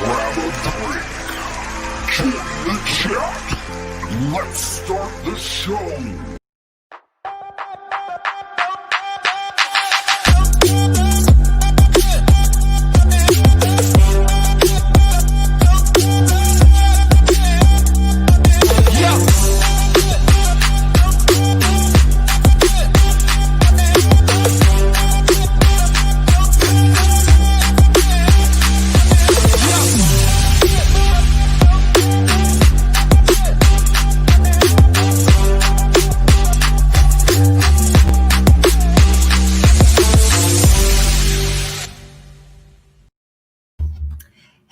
grab a drink, join the chat. Let's start the show.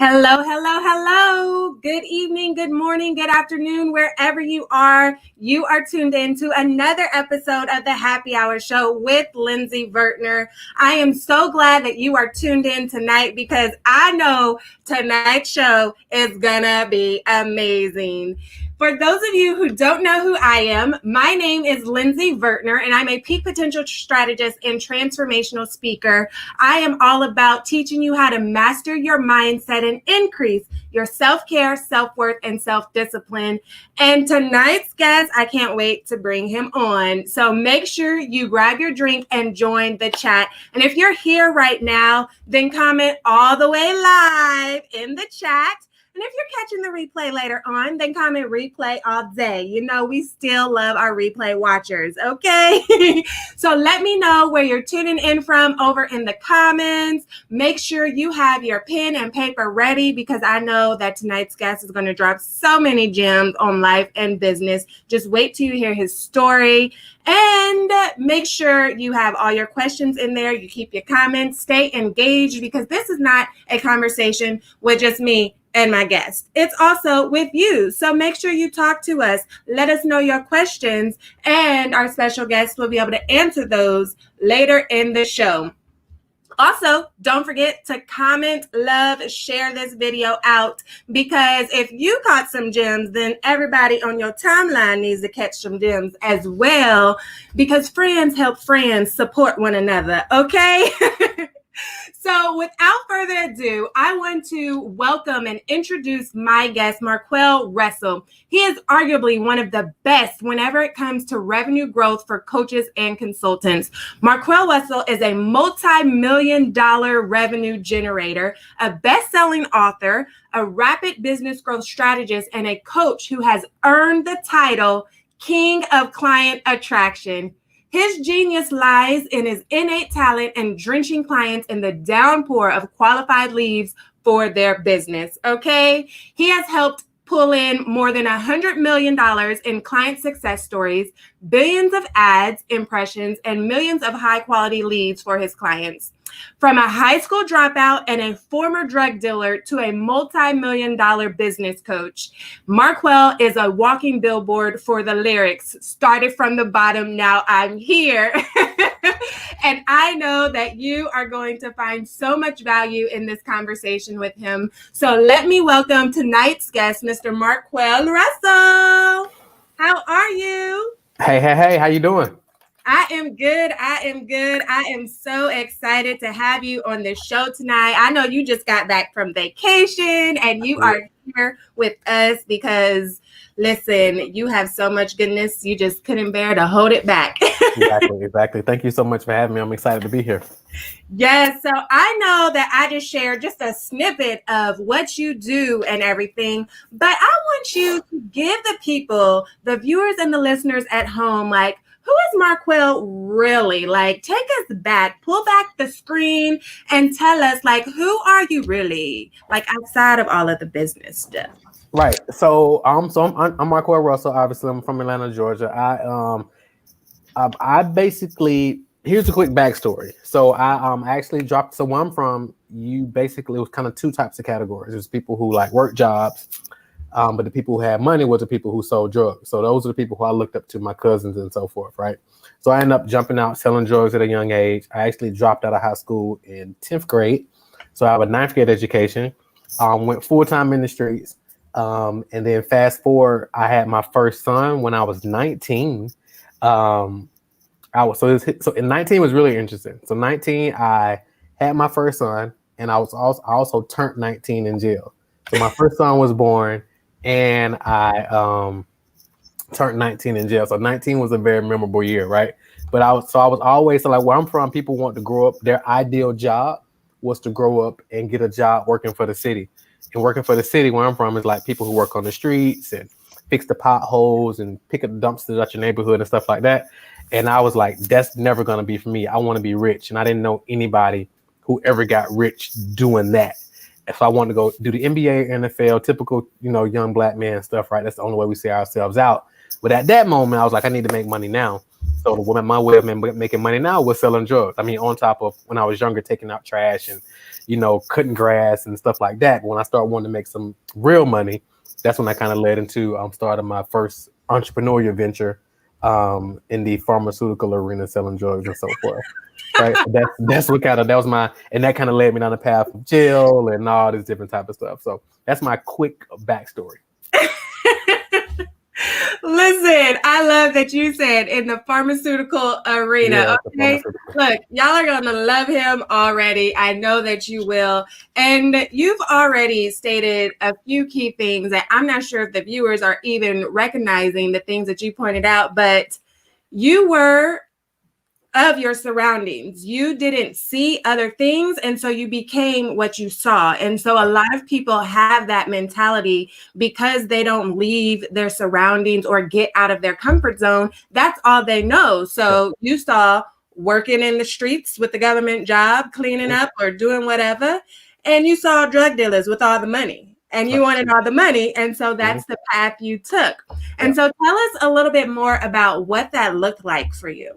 Hello, hello, hello. Good evening, good morning, good afternoon, wherever you are. You are tuned in to another episode of the Happy Hour Show with Lindsey Vertner. I am so glad that you are tuned in tonight because I know tonight's show is gonna be amazing. For those of you who don't know who I am, my name is Lindsey Vertner, and I'm a peak potential strategist and transformational speaker. I am all about teaching you how to master your mindset and increase your self-care, self-worth, and self-discipline. And tonight's guest, I can't wait to bring him on. So make sure you grab your drink and join the chat. And if you're here right now, then comment all the way live in the chat. And if you're catching the replay later on, then comment replay all day. You know, we still love our replay watchers, okay? So let me know where you're tuning in from over in the comments. Make sure you have your pen and paper ready because I know that tonight's guest is going to drop so many gems on life and business. Just wait till you hear his story. And make sure you have all your questions in there. You keep your comments, stay engaged because this is not a conversation with just me and my guest. It's also with you. So make sure you talk to us. Let us know your questions and our special guest will be able to answer those later in the show. Also, don't forget to comment, love, share this video out because if you caught some gems, then everybody on your timeline needs to catch some gems as well because friends help friends support one another, okay? So without further ado, I want to welcome and introduce my guest, Marquel Russell. He is arguably one of the best whenever it comes to revenue growth for coaches and consultants. Marquel Russell is a multi-million-dollar revenue generator, a best-selling author, a rapid business growth strategist, and a coach who has earned the title King of Client Attraction. His genius lies in his innate talent and drenching clients in the downpour of qualified leads for their business, okay? He has helped pull in more than $100 million in client success stories, billions of ads, impressions, and millions of high-quality leads for his clients. From a high school dropout and a former drug dealer to a multi-million-dollar business coach, Marquel is a walking billboard for the lyrics, started from the bottom, now I'm here. And I know that you are going to find so much value in this conversation with him. So let me welcome tonight's guest, Mr. Marquel Russell. How are you? Hey, how you doing? I am good. I am so excited to have you on the show tonight. I know you just got back from vacation and you are here with us because, listen, you have so much goodness. You just couldn't bear to hold it back. Exactly. Thank you so much for having me. I'm excited to be here. Yes. So I know that I just shared just a snippet of what you do and everything, but I want you to give the people, the viewers and the listeners at home, like, who is Marquel really? Like, take us back, pull back the screen and tell us, like, who are you really? Like, outside of all of the business stuff. Right. So I'm Marquel Russell. Obviously, I'm from Atlanta, Georgia. I basically, here's a quick backstory. So I actually dropped. So where I'm from, you basically, it was kind of two types of categories. There's people who like work jobs. But the people who had money were the people who sold drugs. So those are the people who I looked up to, my cousins and so forth, right? So I ended up jumping out, selling drugs at a young age. I actually dropped out of high school in 10th grade. So I have a 9th grade education, went full-time in the streets. And then fast forward, I had my first son when I was 19. So in 19 was really interesting. So 19, I had my first son, and I also turned 19 in jail. So my first son was born, and I turned 19 in jail. So 19 was a very memorable year, right? But I was always, so like where I'm from, people want to grow up. Their ideal job was to grow up and get a job working for the city. And working for the city where I'm from is like people who work on the streets and fix the potholes and pick up the dumpsters at your neighborhood and stuff like that. And I was like, that's never going to be for me. I want to be rich. And I didn't know anybody who ever got rich doing that. If I wanted to go do the NBA, NFL, typical, young black man stuff, right? That's the only way we see ourselves out. But at that moment, I was like, I need to make money now. So my way of making money now was selling drugs. I mean, on top of when I was younger, taking out trash and, cutting grass and stuff like that. But when I started wanting to make some real money, that's when I kind of led into starting my first entrepreneurial venture in the pharmaceutical arena, selling drugs and so forth. Right. That kind of led me down the path of jail and all this different type of stuff. So that's my quick backstory. Listen, I love that you said in the pharmaceutical arena. Yeah, okay, look, y'all are gonna love him already. I know that you will. And you've already stated a few key things that I'm not sure if the viewers are even recognizing the things that you pointed out, but you were of your surroundings. You didn't see other things, and so you became what you saw. And so a lot of people have that mentality because they don't leave their surroundings or get out of their comfort zone. That's all they know. So you saw working in the streets with the government job, cleaning up or doing whatever, and you saw drug dealers with all the money. And you wanted all the money. And so that's the path you took. And so tell us a little bit more about what that looked like for you.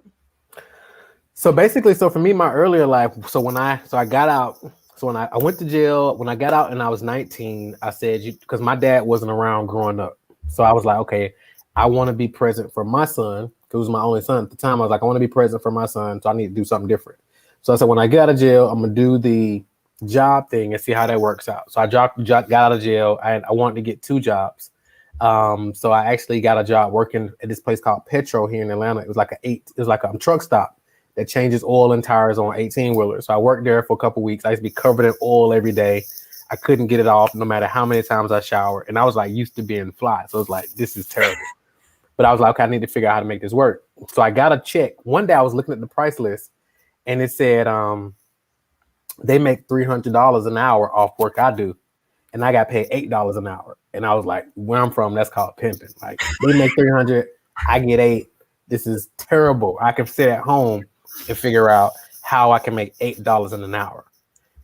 So basically, for me, my earlier life, when I got out, when I went to jail, when I got out and I was 19, I said, because my dad wasn't around growing up. So I was like, okay, I want to be present for my son, because it was my only son at the time. I was like, I want to be present for my son, so I need to do something different. So I said, when I get out of jail, I'm going to do the job thing and see how that works out. So I got out of jail, and I wanted to get 2 jobs. So I actually got a job working at this place called Petro here in Atlanta. It was like a truck stop that changes oil and tires on 18-wheelers. So I worked there for a couple of weeks. I used to be covered in oil every day. I couldn't get it off no matter how many times I showered. And I was like used to being fly. So it was like, this is terrible. But I was like, okay, I need to figure out how to make this work. So I got a check. One day I was looking at the price list and it said they make $300 an hour off work I do. And I got paid $8 an hour. And I was like, where I'm from, that's called pimping. Like, they make $300, I get $8. This is terrible. I can sit at home and figure out how I can make $8 in an hour,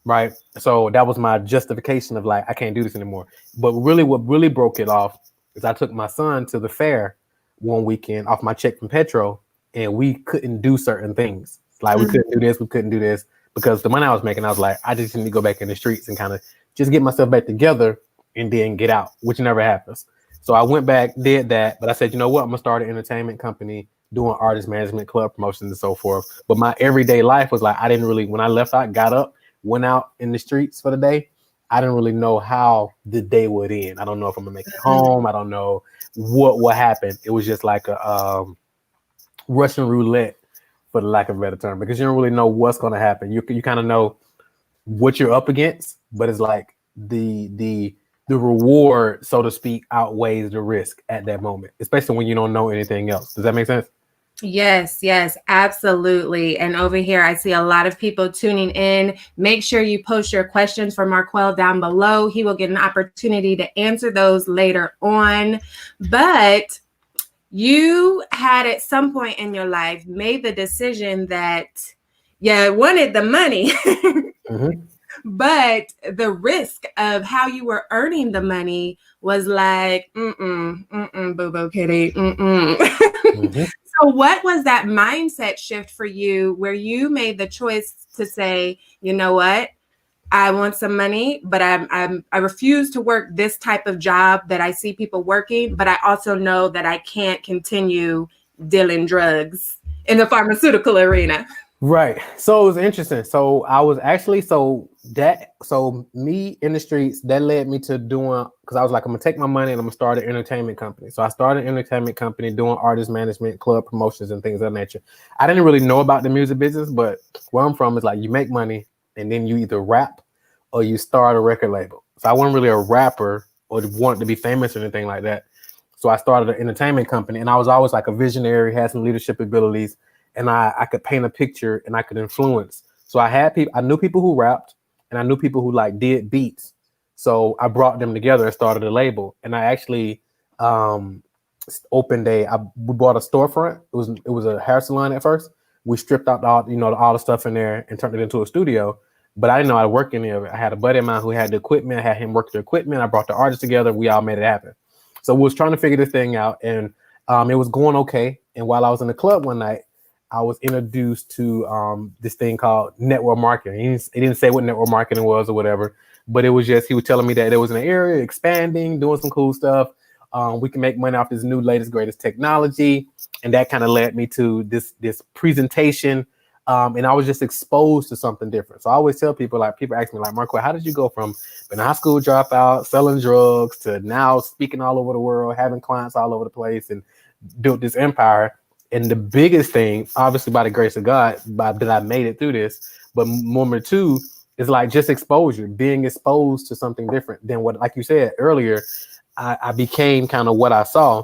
right? So that was my justification of like, I can't do this anymore. But really, what really broke it off is I took my son to the fair one weekend off my check from Petro, and we couldn't do certain things. Like we couldn't do this because the money I was making, I was like, I just need to go back in the streets and kind of just get myself back together and then get out, which never happens. So I went back, did that, but I said, you know what? I'm gonna start an entertainment company doing artist management, club promotions, and so forth. But my everyday life was like, I didn't really, when I left out, got up, went out in the streets for the day, I didn't really know how the day would end. I don't know if I'm gonna make it home. I don't know what happened. It was just like a Russian roulette, for the lack of a better term, because you don't really know what's gonna happen. You kind of know what you're up against, but it's like the reward, so to speak, outweighs the risk at that moment, especially when you don't know anything else. Does that make sense? Yes, absolutely. And over here, I see a lot of people tuning in. Make sure you post your questions for Marquel down below. He will get an opportunity to answer those later on. But you had at some point in your life made the decision that you wanted the money, but the risk of how you were earning the money was like, boo-boo kitty, So what was that mindset shift for you where you made the choice to say, you know what, I want some money, but I refuse to work this type of job that I see people working, but I also know that I can't continue dealing drugs in the pharmaceutical arena. Right. So it was interesting. So I was actually, me in the streets, that led me to doing, because I was like, I'm gonna take my money and I'm gonna start an entertainment company. So I started an entertainment company doing artist management, club promotions, and things of that nature. I didn't really know about the music business, but where I'm from is like you make money and then you either rap or you start a record label. So I wasn't really a rapper or wanted to be famous or anything like that. So I started an entertainment company, and I was always like a visionary, had some leadership abilities, and I could paint a picture and I could influence. So I knew people who rapped, and I knew people who like did beats. So I brought them together and started a label. And I actually we bought a storefront. It was a hair salon at first. We stripped out all the stuff in there and turned it into a studio. But I didn't know how to work any of it. I had a buddy of mine who had the equipment. I had him work the equipment. I brought the artists together. We all made it happen. So we was trying to figure this thing out, and it was going okay. And while I was in the club one night, I was introduced to this thing called network marketing. He didn't say what network marketing was or whatever, but it was just, he was telling me that there was an area expanding, doing some cool stuff. We can make money off this new, latest, greatest technology. And that kind of led me to this presentation. And I was just exposed to something different. So I always tell people ask me like, Marquel, how did you go from being a high school dropout, selling drugs, to now speaking all over the world, having clients all over the place, and built this empire? And the biggest thing, obviously by the grace of God, that I made it through this, but number two is like just exposure, being exposed to something different than what, like you said earlier, I became kind of what I saw.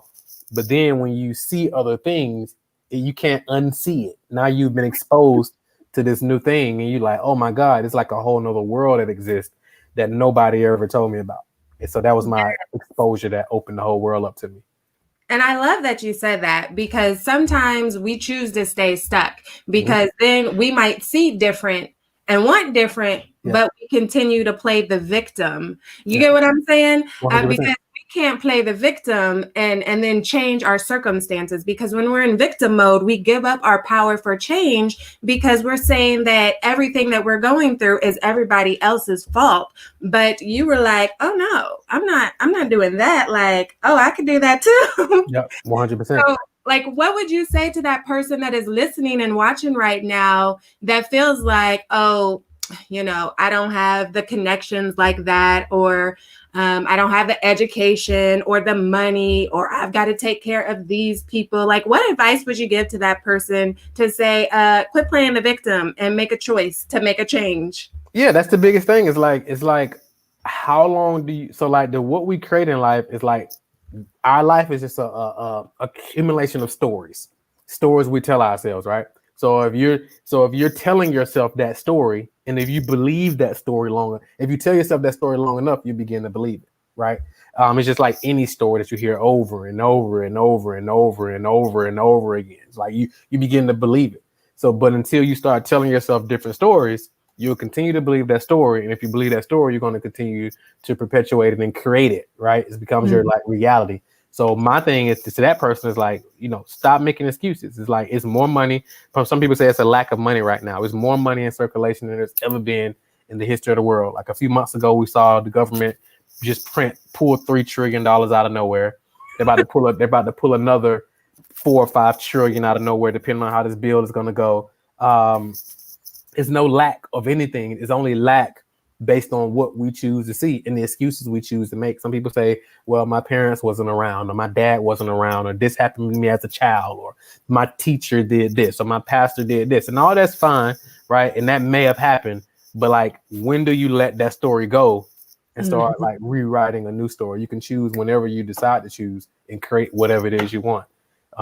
But then when you see other things, you can't unsee it. Now you've been exposed to this new thing, and you're like, oh my God, it's like a whole nother world that exists that nobody ever told me about. And so that was my exposure that opened the whole world up to me. And I love that you said that, because sometimes we choose to stay stuck because then we might see different and want different, but we continue to play the victim. You get what I'm saying? Because we can't play the victim and then change our circumstances, because when we're in victim mode, we give up our power for change because we're saying that everything that we're going through is everybody else's fault. But you were like, oh no, I'm not doing that. Like, oh, I could do that too. Yep, 100%. So, like, what would you say to that person that is listening and watching right now that feels like, oh, I don't have the connections like that, or I don't have the education or the money, or I've got to take care of these people? Like, what advice would you give to that person to say, quit playing the victim and make a choice to make a change? Yeah, that's the biggest thing. It's like, how long do you, so like what we create in life is like, our life is just a accumulation of stories we tell ourselves, right? So if you're telling yourself that story, and if you believe that story if you tell yourself that story long enough, you begin to believe it, right? It's just like any story that you hear over and over and over and over and over and over again. It's like you begin to believe it. So, but until you start telling yourself different stories, you'll continue to believe that story. And if you believe that story, you're going to continue to perpetuate it and create it, right? It becomes your like reality. So my thing is to that person is like, stop making excuses. It's like, it's more money. Some people say it's a lack of money right now. There's more money in circulation than there's ever been in the history of the world. Like a few months ago, we saw the government just pull $3 trillion out of nowhere. They're about to pull another 4 or 5 trillion out of nowhere, depending on how this bill is going to go. It's no lack of anything. It's only lack based on what we choose to see and the excuses we choose to make. Some people say, well, my parents wasn't around, or my dad wasn't around, or this happened to me as a child, or my teacher did this, or my pastor did this. And all that's fine, right? And that may have happened. But like, when do you let that story go and start like rewriting a new story? You can choose whenever you decide to choose and create whatever it is you want.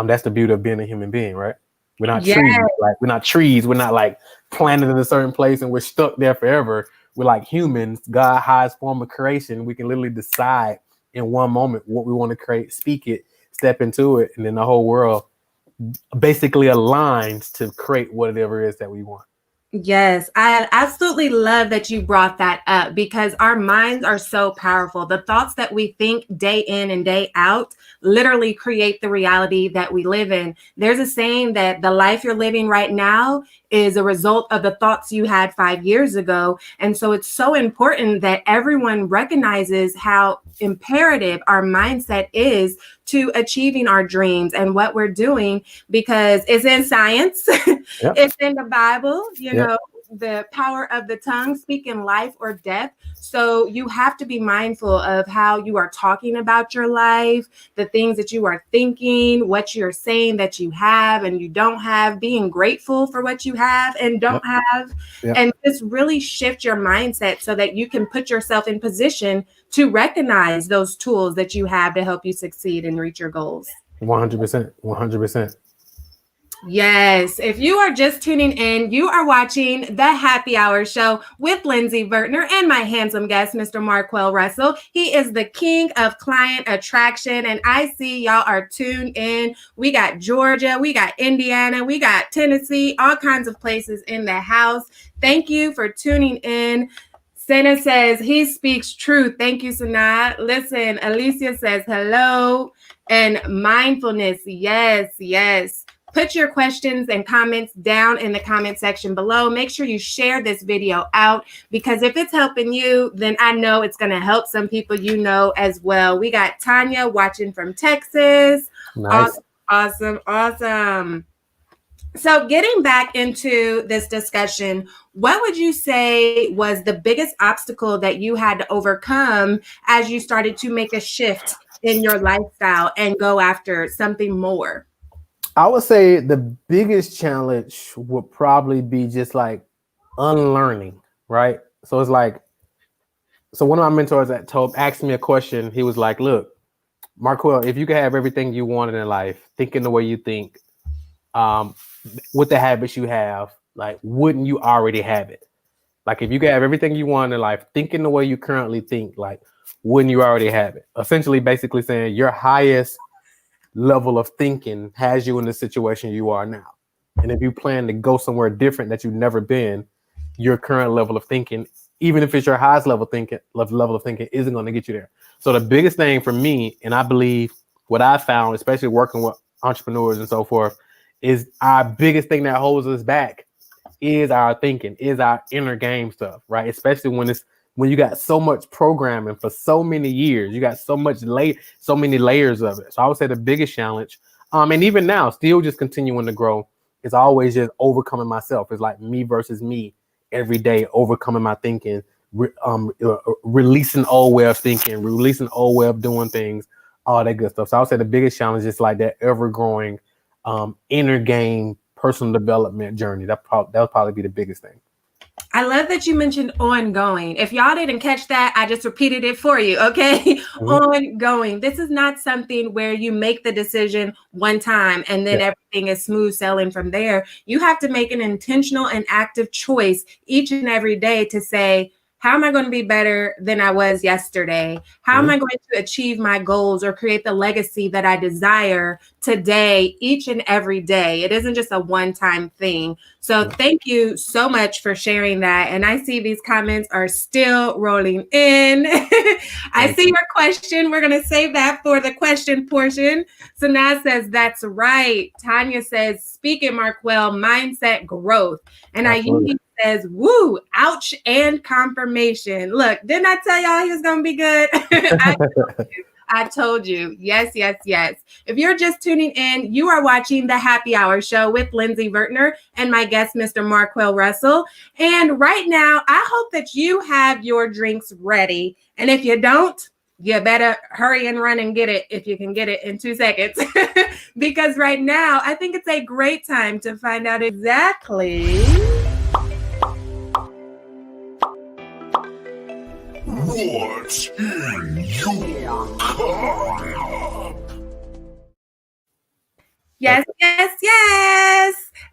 That's the beauty of being a human being, right? We're not trees. Like, we're not trees. We're not like planted in a certain place and we're stuck there forever. We're like humans, God's highest form of creation. We can literally decide in one moment what we want to create, speak it, step into it, and then the whole world basically aligns to create whatever it is that we want. Yes, I absolutely love that you brought that up, because our minds are so powerful. The thoughts that we think day in and day out literally create the reality that we live in. There's a saying that the life you're living right now is a result of the thoughts you had 5 years ago. And so it's so important that everyone recognizes how imperative our mindset is to achieving our dreams and what we're doing, because it's in science, it's in the Bible, you know, the power of the tongue, speaking life or death. So you have to be mindful of how you are talking about your life, the things that you are thinking, what you're saying that you have and you don't have, being grateful for what you have and don't have, and just really shift your mindset so that you can put yourself in position to recognize those tools that you have to help you succeed and reach your goals. 100%. 100%. Yes. If you are just tuning in, you are watching the Happy Hour Show with Lindsey Vertner and my handsome guest, Mr. Marquel Russell. He is the king of client attraction. And I see y'all are tuned in. We got Georgia, we got Indiana, we got Tennessee, all kinds of places in the house. Thank you for tuning in. Senna says he speaks truth. Thank you, Sanaa. Listen, Alicia says hello. And mindfulness. Yes, yes. Put your questions and comments down in the comment section below. Make sure you share this video out, because if it's helping you, then I know it's going to help some people you know as well. We got Tanya watching from Texas. Nice. Awesome. So getting back into this discussion, what would you say was the biggest obstacle that you had to overcome as you started to make a shift in your lifestyle and go after something more? I would say the biggest challenge would probably be just like unlearning, right? So it's like, so one of my mentors asked me a question. He was like, look, Marquel, if you could have everything you wanted in life, thinking the way you think, with the habits you have, like, wouldn't you already have it? Like, if you could have everything you want in life, thinking the way you currently think, like, wouldn't you already have it? Essentially, basically saying your highest level of thinking has you in the situation you are now. And if you plan to go somewhere different that you've never been, your current level of thinking, even if it's your highest level of thinking, isn't going to get you there. So the biggest thing for me, and I believe what I found, especially working with entrepreneurs and so forth, is our biggest thing that holds us back is our thinking, is our inner game stuff, right? Especially when you got so much programming for so many years, you got so many layers of it. So I would say the biggest challenge, and even now, still just continuing to grow, is always just overcoming myself. It's like me versus me every day, overcoming my thinking, releasing old way of thinking, releasing old way of doing things, all that good stuff. So I would say the biggest challenge is like that ever-growing inner game personal development journey. That would probably be the biggest thing. I love that you mentioned ongoing. If y'all didn't catch that, I just repeated it for you, okay? Mm-hmm. Ongoing. This is not something where you make the decision one time and then everything is smooth sailing from there. You have to make an intentional and active choice each and every day to say, how am I going to be better than I was yesterday? How am I going to achieve my goals or create the legacy that I desire today, each and every day? It isn't just a one-time thing. So thank you so much for sharing that. And I see these comments are still rolling in. I see your question. We're going to save that for the question portion. Sanaa says, that's right. Tanya says, speaking Marquel, mindset growth. And Ayuki says, woo, ouch, and confirmation. Look, didn't I tell y'all he was going to be good? I told you. Yes. If you're just tuning in, you are watching the Happy Hour Show with Lindsey Vertner and my guest, Mr. Marquel Russell. And right now, I hope that you have your drinks ready. And if you don't, you better hurry and run and get it if you can get it in 2 seconds. Because right now, I think it's a great time to find out exactly what's in your cup. Yes.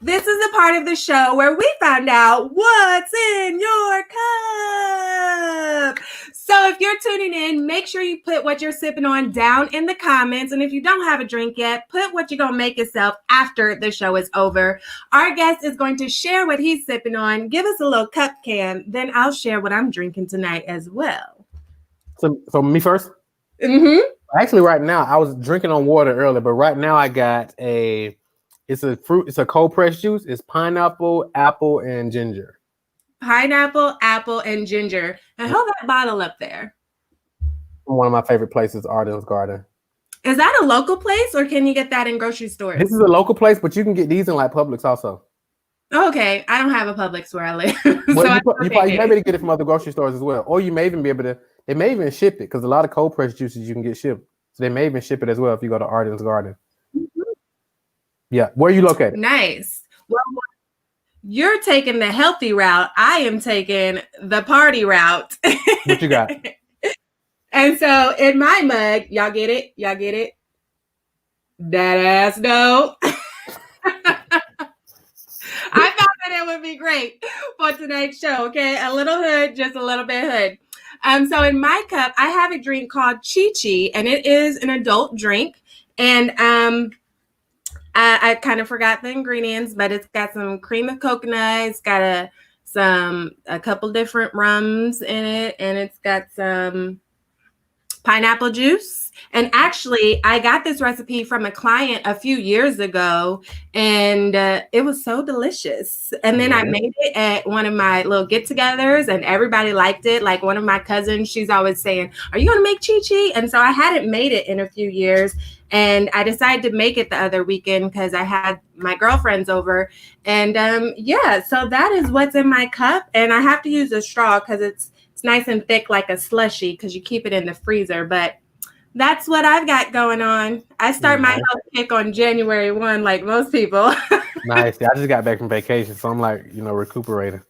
This is a part of the show where we find out what's in your cup. So if you're tuning in, make sure you put what you're sipping on down in the comments. And if you don't have a drink yet, put what you're going to make yourself after the show is over. Our guest is going to share what he's sipping on, give us a little cup can, then I'll share what I'm drinking tonight as well. So me first? Mm-hmm. Actually, right now, I was drinking on water earlier, but right now I got it's a cold pressed juice. It's pineapple, apple, and ginger. Pineapple, apple, and ginger. And hold that bottle up there. One of my favorite places, Arden's Garden. Is that a local place or can you get that in grocery stores? This is a local place, but you can get these in like Publix also. Okay, I don't have a Publix where I live. Well, So you may be able to get it from other grocery stores as well, or you may even be able to. They may even ship it because a lot of cold pressed juices you can get shipped. So they may even ship it as well if you go to Arden's Garden. Yeah, where are you located? Nice. Well, you're taking the healthy route. I am taking the party route. What you got? And so in my mug, y'all get it? Y'all get it? That ass no. I thought that it would be great for tonight's show. Okay, a little hood, just a little bit hood. So in my cup, I have a drink called Chi Chi, and it is an adult drink. And I kind of forgot the ingredients, but it's got some cream of coconut. It's got a couple different rums in it, and it's got some pineapple juice. And actually, I got this recipe from a client a few years ago, and it was so delicious. And then I made it at one of my little get-togethers, and everybody liked it. Like one of my cousins, she's always saying, "Are you going to make Chi Chi?" And so I hadn't made it in a few years, and I decided to make it the other weekend because I had my girlfriends over. And so that is what's in my cup, and I have to use a straw because it's nice and thick like a slushie because you keep it in the freezer. But that's what I've got going on. I start my health kick on January 1 like most people. Nice. I just got back from vacation, so I'm like, recuperating.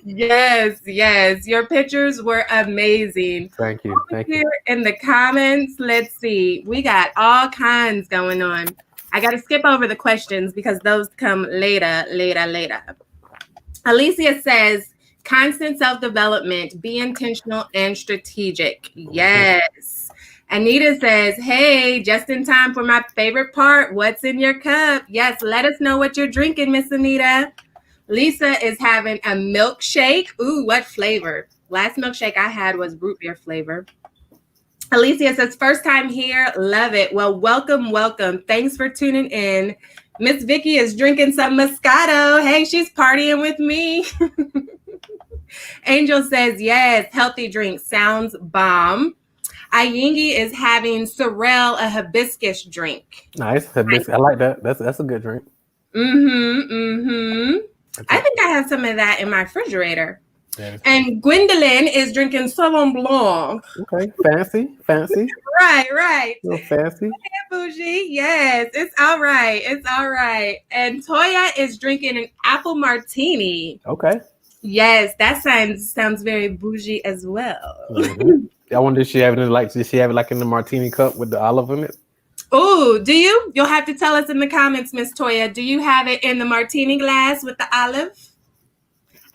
Yes. Your pictures were amazing. Thank you. Thank you. In the comments, let's see. We got all kinds going on. I got to skip over the questions because those come later. Alicia says, constant self-development, be intentional and strategic. Yes. Anita says, hey, just in time for my favorite part. What's in your cup? Yes, let us know what you're drinking, Miss Anita. Lisa is having a milkshake. Ooh, what flavor? Last milkshake I had was root beer flavor. Alicia says, first time here. Love it. Well, welcome. Thanks for tuning in. Miss Vicky is drinking some Moscato. Hey, she's partying with me. Angel says, yes, healthy drink. Sounds bomb. Ayingi is having Sorrel, a hibiscus drink. Nice. Hibiscus. I like that. That's a good drink. I think I have some of that in my refrigerator. And Gwendolyn is drinking Sauvignon Blanc. Okay, fancy. Right. A little fancy. Bougie. Yes, it's all right. And Toya is drinking an apple martini. Okay. Yes, that sounds very bougie as well. I wonder if she have it like in the martini cup with the olive in it? Oh, do you? You'll have to tell us in the comments, Miss Toya. Do you have it in the martini glass with the olive?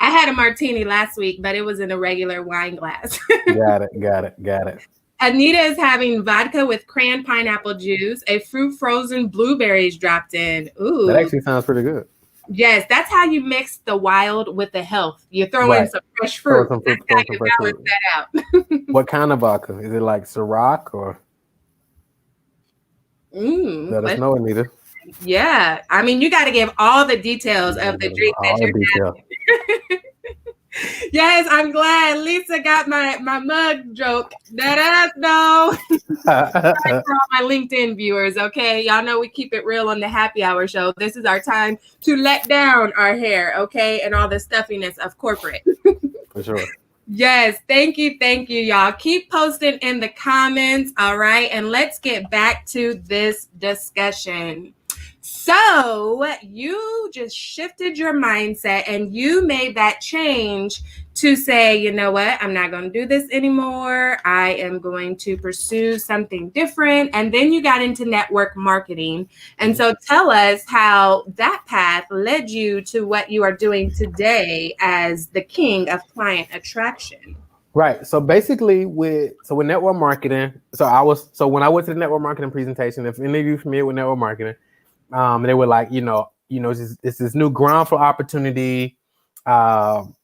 I had a martini last week, but it was in a regular wine glass. Got it. Anita is having vodka with cran pineapple juice, a fruit frozen blueberries dropped in. Ooh. That actually sounds pretty good. Yes, that's how you mix the wild with the health. You throw in some fresh fruit. That's how you balance that out. What kind of vodka? Is it like Ciroc or? Let us know, Anita. Yeah, I mean, you got to give all the details of the drink that you're having. Yes, I'm glad Lisa got my mug joke. No. For all my LinkedIn viewers, okay? Y'all know we keep it real on the happy hour show. This is our time to let down our hair, okay? And all the stuffiness of corporate. For sure. Yes, thank you, y'all. Keep posting in the comments, all right? And let's get back to this discussion. So you just shifted your mindset and you made that change to say, you know what, I'm not going to do this anymore. I am going to pursue something different. And then you got into network marketing. And so tell us how that path led you to what you are doing today as the king of client attraction. Right. So basically with network marketing, when I went to the network marketing presentation, if any of you are familiar with network marketing, they were like, it's this new ground for opportunity. Anytime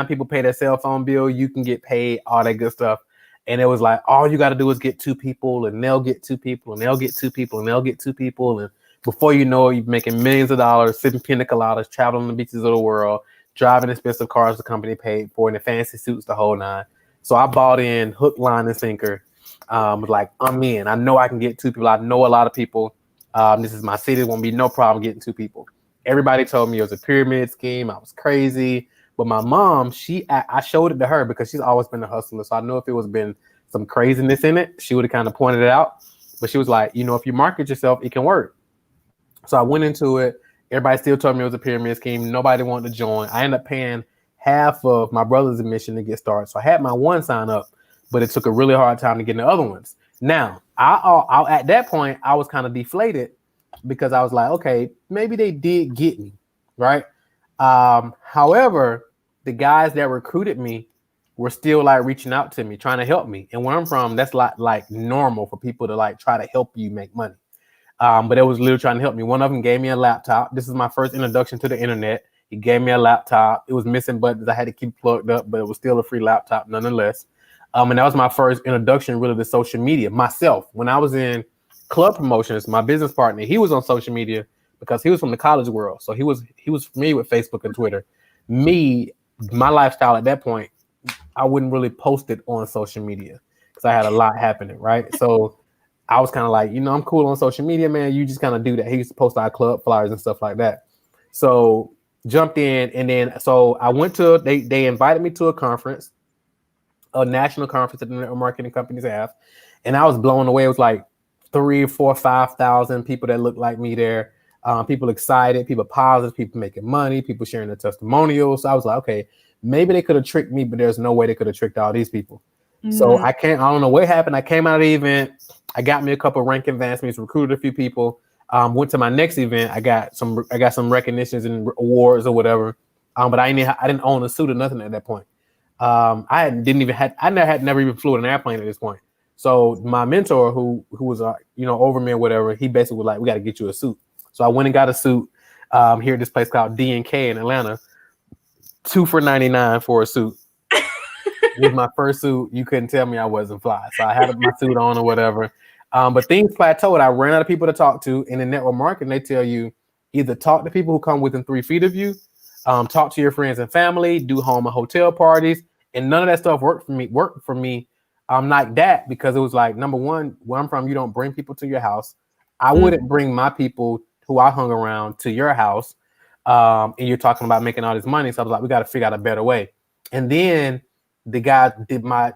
people pay their cell phone bill, you can get paid, all that good stuff. And it was like, all you got to do is get 2 people and they'll get 2 people and they'll get 2 people and they'll get 2 people. And before you know it, you're making millions of dollars, sipping pina coladas, traveling on the beaches of the world, driving expensive cars the company paid for, and the fancy suits, the whole nine. So I bought in hook, line, and sinker. Was like, I'm in. I know I can get 2 people. I know a lot of people. This is my city. It won't be no problem getting 2 people. Everybody told me it was a pyramid scheme. I was crazy. But my mom, I showed it to her because she's always been a hustler. So I know if it was been some craziness in it, she would have kind of pointed it out. But she was like, if you market yourself, it can work. So I went into it. Everybody still told me it was a pyramid scheme. Nobody wanted to join. I ended up paying half of my brother's admission to get started. So I had my one sign up, but it took a really hard time to get in the other ones. Now, I at that point, I was kind of deflated because I was like, okay, maybe they did get me, right? However, the guys that recruited me were still like reaching out to me, trying to help me. And where I'm from, that's like normal for people to like try to help you make money. But it was literally trying to help me. One of them gave me a laptop. This is my first introduction to the internet. He gave me a laptop. It was missing buttons. I had to keep plugged up, but it was still a free laptop nonetheless. And that was my first introduction really to social media myself. When I was in club promotions, my business partner, he was on social media because he was from the college world. So he was familiar with Facebook and Twitter. Me, my lifestyle at that point, I wouldn't really post it on social media because I had a lot happening, right? So I was kind of like, I'm cool on social media, man. You just kind of do that. He used to post our club flyers and stuff like that. So jumped in, and then so I went to, they invited me to a conference, a national conference that the network marketing companies have. And I was blown away. It was like 3,000, 4,000, 5,000 people that looked like me there. People excited, people positive, people making money, people sharing their testimonials. So I was like, okay, maybe they could have tricked me, but there's no way they could have tricked all these people. So I don't know what happened. I came out of the event. I got me a couple of rank advancements, recruited a few people. Went to my next event. I got some recognitions and awards or whatever. But I didn't own a suit or nothing at that point. I never even flew an airplane at this point. So my mentor, who was over me or whatever, he basically was like, we got to get you a suit. So I went and got a suit here at this place called D&K in Atlanta. 2 for $99 for a suit. It was my first suit. You couldn't tell me I wasn't fly. So I had my suit on or whatever. But things plateaued. I ran out of people to talk to. In the network marketing, they tell you either talk to people who come within 3 feet of you, talk to your friends and family, do home and hotel parties. And none of that stuff worked for me. I'm like that because it was like, number one, where I'm from, you don't bring people to your house. I wouldn't bring my people who I hung around to your house. And you're talking about making all this money. So I was like, we got to figure out a better way. And then the guy did my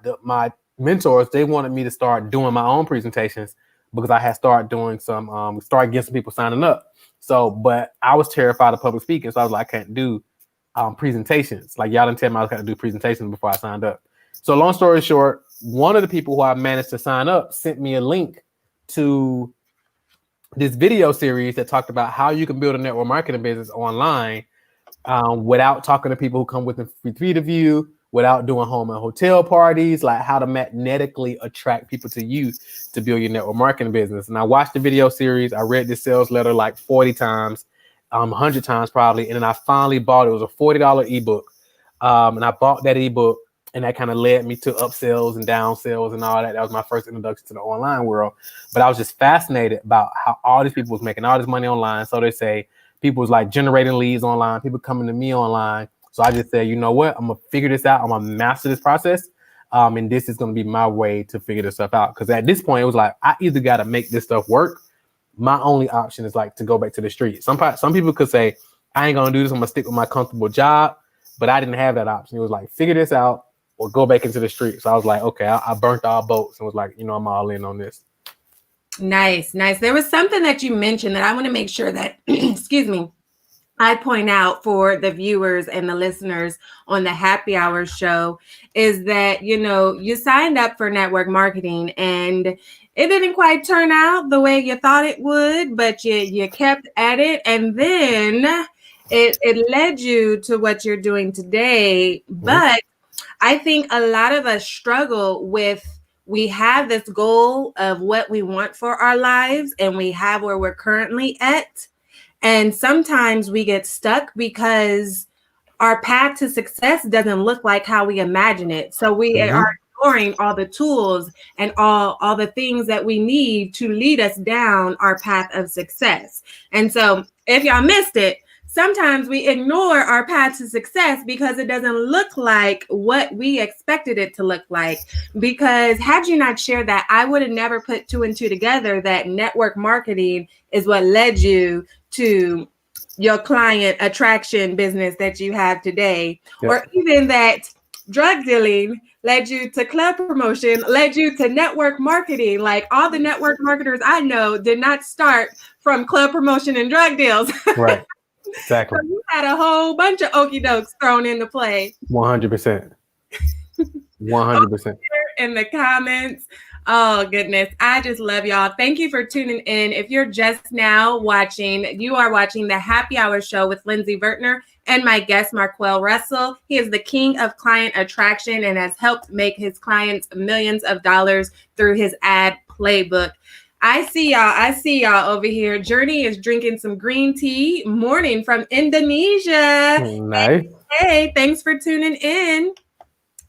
mentors, they wanted me to start doing my own presentations because I had started doing started getting some people signing up. So, but I was terrified of public speaking. So I was like, I can't do presentations. Like y'all didn't tell me I was going to do presentations before I signed up. So long story short, one of the people who I managed to sign up sent me a link to this video series that talked about how you can build a network marketing business online without talking to people who come within 3 feet of you, without doing home and hotel parties, like how to magnetically attract people to you to build your network marketing business. And I watched the video series. I read this sales letter like 40 times, 100 times probably. And then I finally bought it. It was a $40 ebook. And I bought that ebook, and that kind of led me to upsells and downsells and all that. That was my first introduction to the online world. But I was just fascinated about how all these people was making all this money online. So they say people was like generating leads online, people coming to me online. So I just said, you know what? I'm going to figure this out. I'm going to master this process. And this is going to be my way to figure this stuff out. Because at this point, it was like, I either got to make this stuff work. My only option is like to go back to the street. Some people could say, I ain't going to do this. I'm going to stick with my comfortable job. But I didn't have that option. It was like, figure this out or go back into the street. So I was like, okay, I burnt all boats and was like, I'm all in on this. Nice. There was something that you mentioned that I want to make sure that, excuse me, I point out for the viewers and the listeners on the Happy Hour show is that, you signed up for network marketing and it didn't quite turn out the way you thought it would, but you kept at it. And then it led you to what you're doing today. But I think a lot of us struggle with, we have this goal of what we want for our lives and we have where we're currently at. And sometimes we get stuck because our path to success doesn't look like how we imagine it. So we are ignoring all the tools and all the things that we need to lead us down our path of success. And so if y'all missed it, sometimes we ignore our path to success because it doesn't look like what we expected it to look like. Because had you not shared that, I would have never put 2 and 2 together that network marketing is what led you to your client attraction business that you have today, Yep. or even that drug dealing led you to club promotion, led you to network marketing. Like all the network marketers I know did not start from club promotion and drug deals. Right. Exactly. So you had a whole bunch of okie dokes thrown into play. 100%. 100%. In the comments. Oh, goodness. I just love y'all. Thank you for tuning in. If you're just now watching, you are watching the Happy Hour Show with Lindsey Vertner and my guest, Marquel Russell. He is the king of client attraction and has helped make his clients millions of dollars through his ad playbook. I see y'all over here. Journey is drinking some green tea morning from Indonesia. Nice. Hey, thanks for tuning in.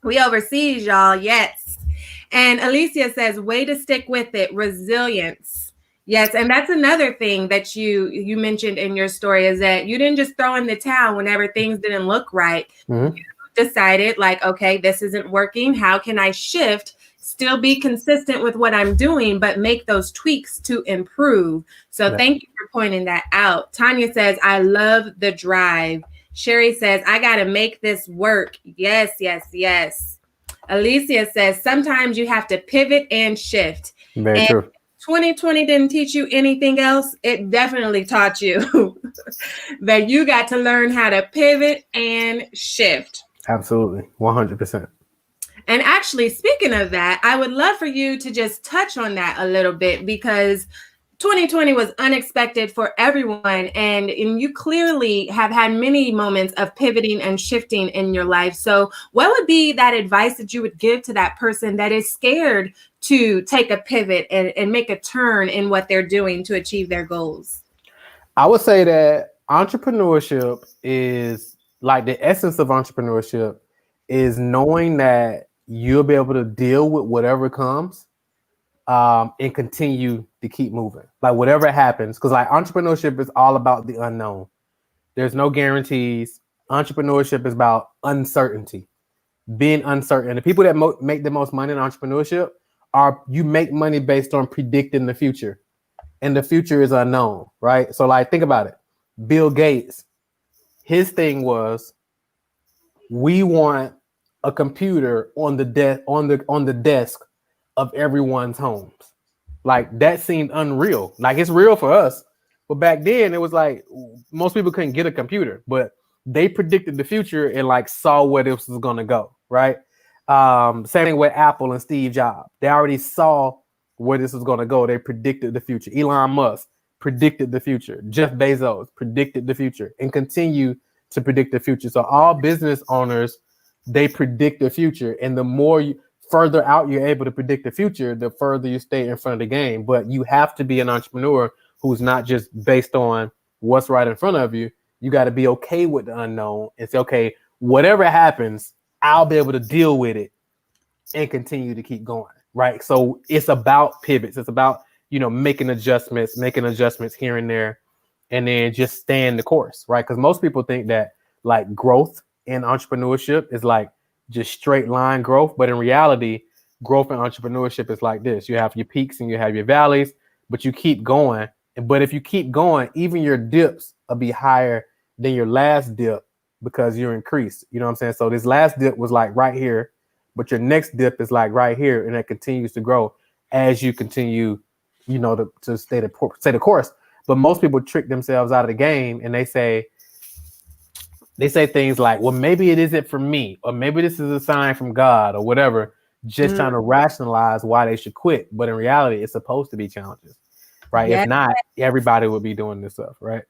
We overseas, y'all. Yes. And Alicia says, way to stick with it. Resilience. Yes. And that's another thing that you mentioned in your story is that you didn't just throw in the towel whenever things didn't look right. Mm-hmm. You decided like, okay, this isn't working. How can I shift, still be consistent with what I'm doing, but make those tweaks to improve? So Thank you for pointing that out. Tanya says, I love the drive. Sherry says, I got to make this work. Yes, yes, yes. Alicia says, sometimes you have to pivot and shift. Very true. 2020 didn't teach you anything else. It definitely taught you that you got to learn how to pivot and shift. Absolutely. 100%. And actually, speaking of that, I would love for you to just touch on that a little bit because 2020 was unexpected for everyone. And you clearly have had many moments of pivoting and shifting in your life. So what would be that advice that you would give to that person that is scared to take a pivot and make a turn in what they're doing to achieve their goals? I would say that entrepreneurship is like the essence of entrepreneurship is knowing that you'll be able to deal with whatever comes and continue to keep moving. Like whatever happens, because like entrepreneurship is all about the unknown. There's no guarantees. Entrepreneurship is about uncertainty, being uncertain. The people that make the most money in entrepreneurship you make money based on predicting the future, and the future is unknown, right? So like think about it. Bill Gates, his thing was, we want a computer on the desk of everyone's homes. Like that seemed unreal. Like it's real for us, but back then it was like most people couldn't get a computer, but they predicted the future and like saw where this was going to go, right? Same thing with Apple and Steve Jobs. They already saw where this was going to go. They predicted the future. Elon Musk predicted the future. Jeff Bezos predicted the future and continue to predict the future. So all business owners, they predict the future, and the more further out you're able to predict the future, the further you stay in front of the game. But you have to be an entrepreneur who's not just based on what's right in front of you. You got to be okay with the unknown and say, okay, whatever happens, I'll be able to deal with it and continue to keep going, right? So it's about pivots. It's about, making adjustments here and there, and then just staying the course, right? Because most people think that like growth in entrepreneurship is like just straight line growth. But in reality, growth in entrepreneurship is like this. You have your peaks and you have your valleys, but you keep going. But if you keep going, even your dips will be higher than your last dip because you're increased. You know what I'm saying? So this last dip was like right here, but your next dip is like right here, and it continues to grow as you continue, to stay the course. But most people trick themselves out of the game, and they say things like, well, maybe it isn't for me, or maybe this is a sign from God or whatever, just trying to rationalize why they should quit. But in reality, it's supposed to be challenges, right? Yes. If not, everybody would be doing this stuff, right?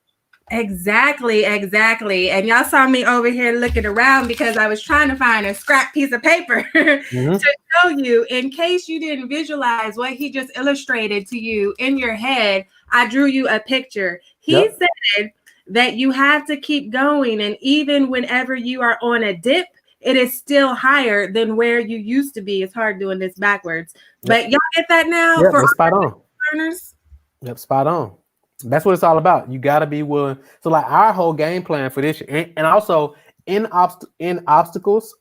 Exactly. And y'all saw me over here looking around because I was trying to find a scrap piece of paper to show you in case you didn't visualize what he just illustrated to you in your head. I drew you a picture. He said that you have to keep going. And even whenever you are on a dip, it is still higher than where you used to be. It's hard doing this backwards, but y'all get that now? Yep, for spot on. Learners? Yep, spot on. That's what it's all about. You got to be willing. So like our whole game plan for this year, and also in obstacles,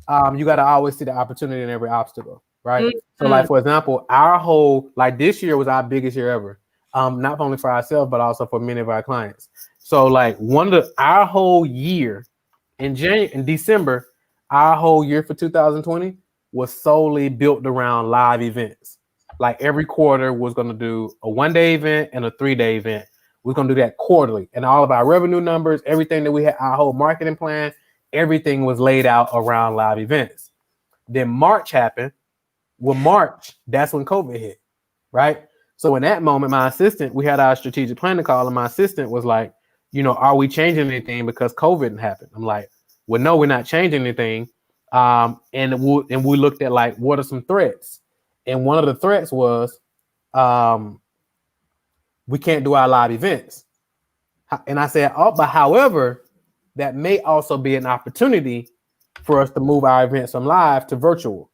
you got to always see the opportunity in every obstacle, right? Mm-hmm. So like, for example, our whole, like this year was our biggest year ever. Not only for ourselves, but also for many of our clients. So like our whole year in December, our whole year for 2020 was solely built around live events. Like every quarter was going to do a 1-day event and a 3-day event. We're going to do that quarterly, and all of our revenue numbers, everything that we had, our whole marketing plan, everything was laid out around live events. Then March happened. Well, March, that's when COVID hit, right? So in that moment, my assistant, we had our strategic planning call, and my assistant was like, are we changing anything because COVID happened? I'm like, well, no, we're not changing anything. And we looked at like, what are some threats? And one of the threats was, we can't do our live events. And I said, but however, that may also be an opportunity for us to move our events from live to virtual,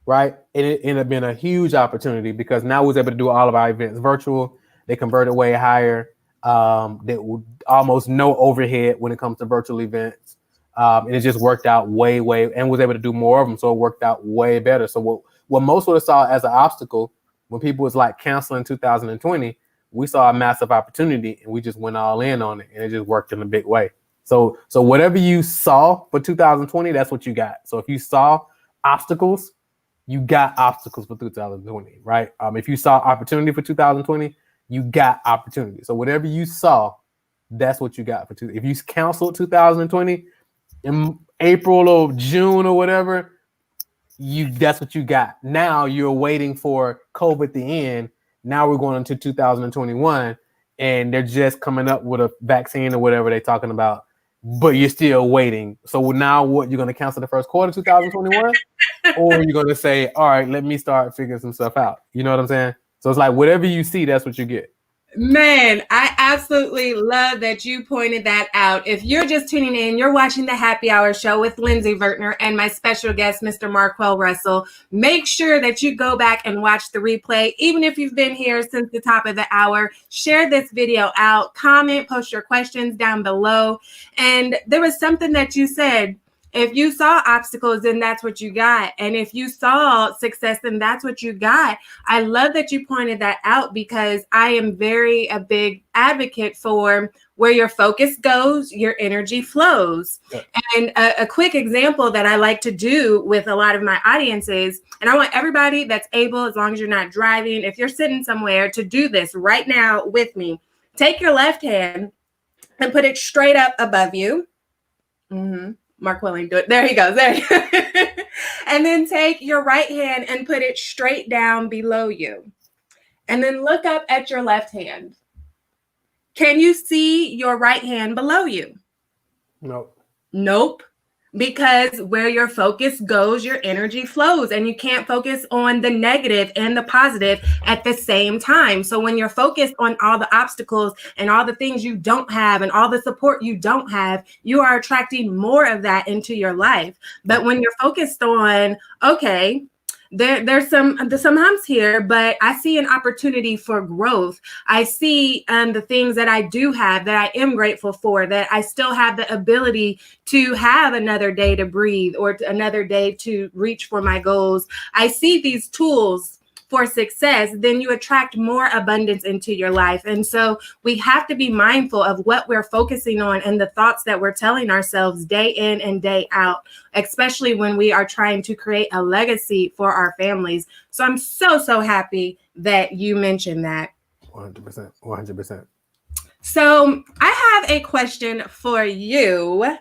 right? And it ended up being a huge opportunity because now we was able to do all of our events virtual. They converted way higher. That would almost no overhead when it comes to virtual events. And it just worked out way, and was able to do more of them. So it worked out way better. So what most would have saw as an obstacle when people was like canceling 2020, we saw a massive opportunity and we just went all in on it, and it just worked in a big way. So whatever you saw for 2020, that's what you got. So if you saw obstacles, you got obstacles for 2020, right? If you saw opportunity for 2020, you got opportunity. So whatever you saw, that's what you got for If you canceled 2020 in April or June or whatever, that's what you got. Now you're waiting for COVID to end. Now we're going into 2021, and they're just coming up with a vaccine or whatever they're talking about, but you're still waiting. So now what, you're going to cancel the first quarter 2021? Or you're going to say, all right, let me start figuring some stuff out. You know what I'm saying? So it's like whatever you see, that's what you get. Man, I absolutely love that you pointed that out. If you're just tuning in, you're watching the Happy Hour Show with Lindsey Vertner and my special guest, Mr. Marquel Russell. Make sure that you go back and watch the replay. Even if you've been here since the top of the hour, share this video out, comment, post your questions down below. And there was something that you said. If you saw obstacles, then that's what you got. And if you saw success, then that's what you got. I love that you pointed that out because I am a big advocate for where your focus goes, your energy flows. Yeah. And a quick example that I like to do with a lot of my audiences, and I want everybody that's able, as long as you're not driving, if you're sitting somewhere, to do this right now with me. Take your left hand and put it straight up above you. Mm-hmm. Mark Willing, do it. There he goes. There you go. And then take your right hand and put it straight down below you. And then look up at your left hand. Can you see your right hand below you? Nope. Because where your focus goes, your energy flows, and you can't focus on the negative and the positive at the same time. So when you're focused on all the obstacles and all the things you don't have and all the support you don't have, you are attracting more of that into your life. But when you're focused on, okay, there's some humps here, but I see an opportunity for growth. I see the things that I do have that I am grateful for, that I still have the ability to have another day to breathe or another day to reach for my goals. I see these tools for success, then you attract more abundance into your life. And so we have to be mindful of what we're focusing on and the thoughts that we're telling ourselves day in and day out, especially when we are trying to create a legacy for our families. So I'm so happy that you mentioned that. 100%. So I have a question for you.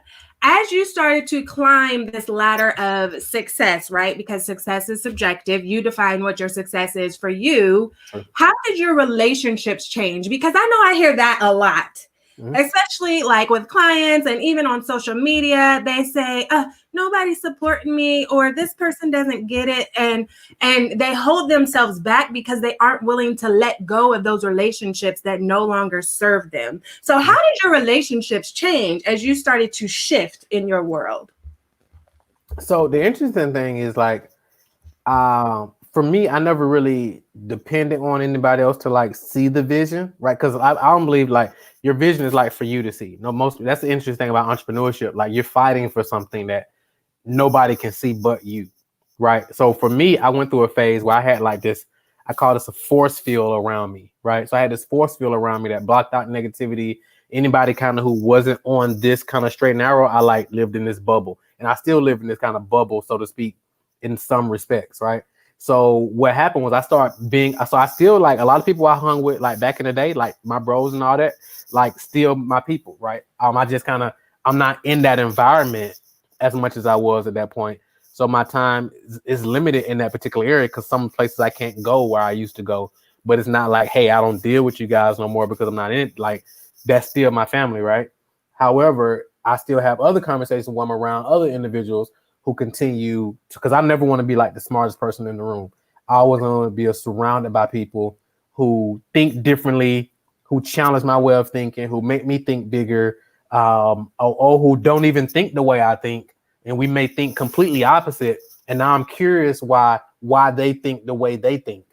As you started to climb this ladder of success, right? Because success is subjective. You define what your success is for you. How did your relationships change? Because I know I hear that a lot, especially like with clients and even on social media. They say, nobody's supporting me, or this person doesn't get it. And they hold themselves back because they aren't willing to let go of those relationships that no longer serve them. So how did your relationships change as you started to shift in your world? So the interesting thing is like, for me, I never really depended on anybody else to like see the vision, right? Because I don't believe like your vision is like for you to see. That's the interesting thing about entrepreneurship. Like you're fighting for something that nobody can see but you, right? So for me, I went through a phase where I had like this, I call this a force field around me, right? So I had this force field around me that blocked out negativity. anybody kind of who wasn't on this kind of straight and narrow, I like lived in this bubble, and I still live in this kind of bubble, so to speak, in some respects, right? So what happened was I still like a lot of people I hung with like back in the day, like my bros and all that, like still my people, right? I just kind of, I'm not in that environment as much as I was at that point. So my time is limited in that particular area because some places I can't go where I used to go. But it's not like, hey, I don't deal with you guys no more because I'm not in it. Like, that's still my family, right? However, I still have other conversations when I'm around other individuals who continue to, because I never want to be like the smartest person in the room. I always want to be surrounded by people who think differently, who challenge my way of thinking, who make me think bigger, or who don't even think the way I think. And we may think completely opposite. And now I'm curious why they think the way they think.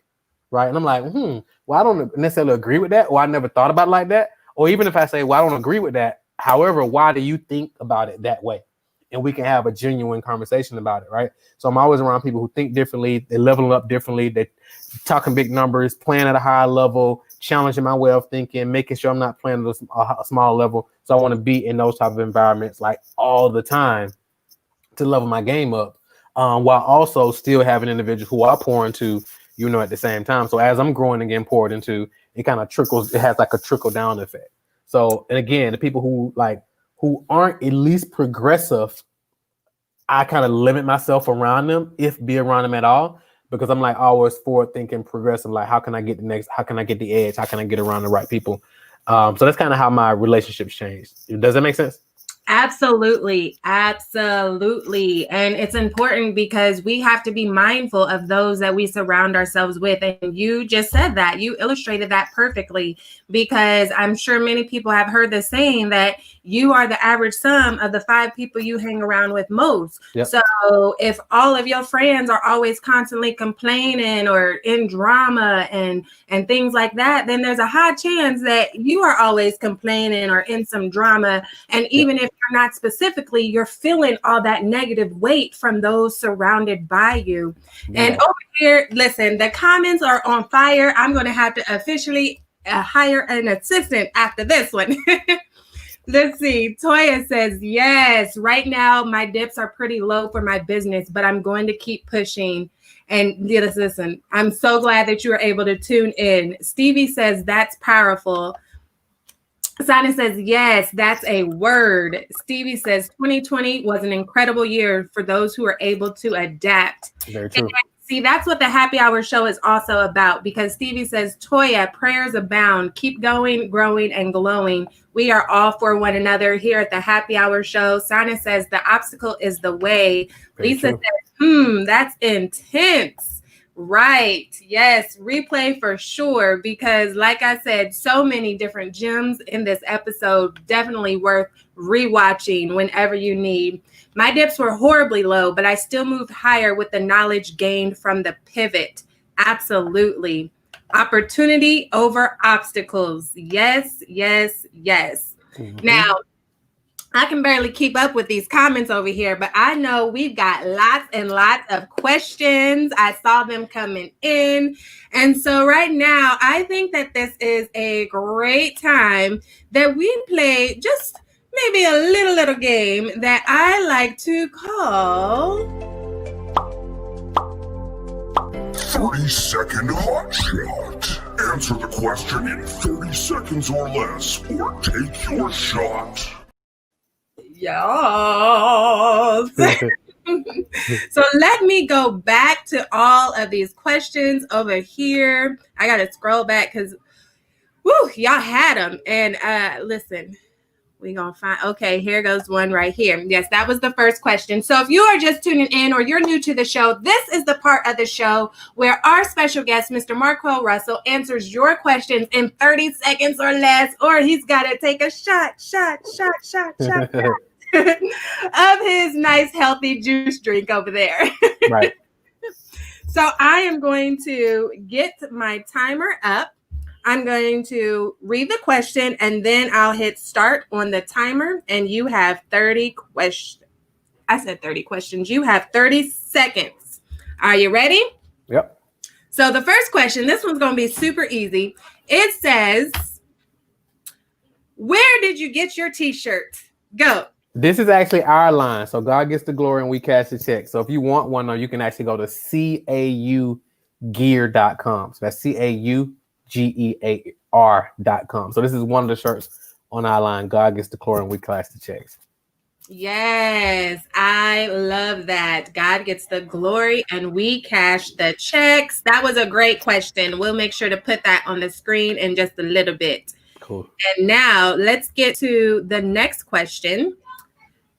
Right. And I'm like, well, I don't necessarily agree with that. Or I never thought about it like that. Or even if I say, well, I don't agree with that. However, why do you think about it that way? And we can have a genuine conversation about it. Right. So I'm always around people who think differently. They're leveling up differently. They're talking big numbers, playing at a high level, challenging my way of thinking, making sure I'm not playing at a small level. So I want to be in those type of environments like all the time to level my game up, while also still having individuals who I pour into, at the same time. So as I'm growing and getting poured into, it kind of trickles. It has like a trickle down effect. So, and again, the people who aren't at least progressive, I kind of limit myself around them, if be around them at all, because I'm like always forward thinking, progressive. Like, how can I get the next? How can I get the edge? How can I get around the right people? So that's kind of how my relationships changed. Does that make sense? Absolutely. Absolutely. And it's important because we have to be mindful of those that we surround ourselves with. And you just said that. You illustrated that perfectly, because I'm sure many people have heard the saying that you are the average sum of the 5 people you hang around with most. Yep. So if all of your friends are always constantly complaining or in drama and things like that, then there's a high chance that you are always complaining or in some drama. And even if you're not specifically, you're feeling all that negative weight from those surrounded by you. Yeah. And over here, listen, the comments are on fire. I'm going to have to officially hire an assistant after this one. Let's see. Toya says, yes, right now my dips are pretty low for my business, but I'm going to keep pushing. And listen, I'm so glad that you were able to tune in. Stevie says, that's powerful. Sana says, yes, that's a word. Stevie says, 2020 was an incredible year for those who are able to adapt. Very true. And see, that's what the Happy Hour show is also about, because Stevie says, Toya, prayers abound. Keep going, growing, and glowing. We are all for one another here at the Happy Hour show. Sana says, the obstacle is the way. Very Lisa true. says, that's intense. Right. Yes. Replay for sure. Because like I said, so many different gems in this episode, definitely worth rewatching whenever you need. My dips were horribly low, but I still moved higher with the knowledge gained from the pivot. Absolutely. Opportunity over obstacles. Yes, yes, yes. Mm-hmm. Now, I can barely keep up with these comments over here, but I know we've got lots and lots of questions. I saw them coming in. And so right now, I think that this is a great time that we play just maybe a little game that I like to call 30-second hot shot. Answer the question in 30 seconds or less, or take your shot. Yes. So let me go back to all of these questions over here. I got to scroll back because, y'all had them. And listen, we're going to find, okay, here goes one right here. Yes, that was the first question. So if you are just tuning in or you're new to the show, this is the part of the show where our special guest, Mr. Marquel Russell, answers your questions in 30 seconds or less, or he's got to take a shot of his nice, healthy juice drink over there. Right. So I am going to get my timer up. I'm going to read the question, and then I'll hit start on the timer, and you have 30 questions. I said 30 questions. You have 30 seconds. Are you ready? Yep. So the first question, this one's going to be super easy. It says, Where did you get your t-shirt? Go. This is actually our line. So God gets the glory and we cash the check. So if you want one, though, you can actually go to caugear.com. So that's caugear.com. So this is one of the shirts on our line. God gets the glory and we cash the checks. Yes, I love that. God gets the glory and we cash the checks. That was a great question. We'll make sure to put that on the screen in just a little bit. Cool. And now let's get to the next question.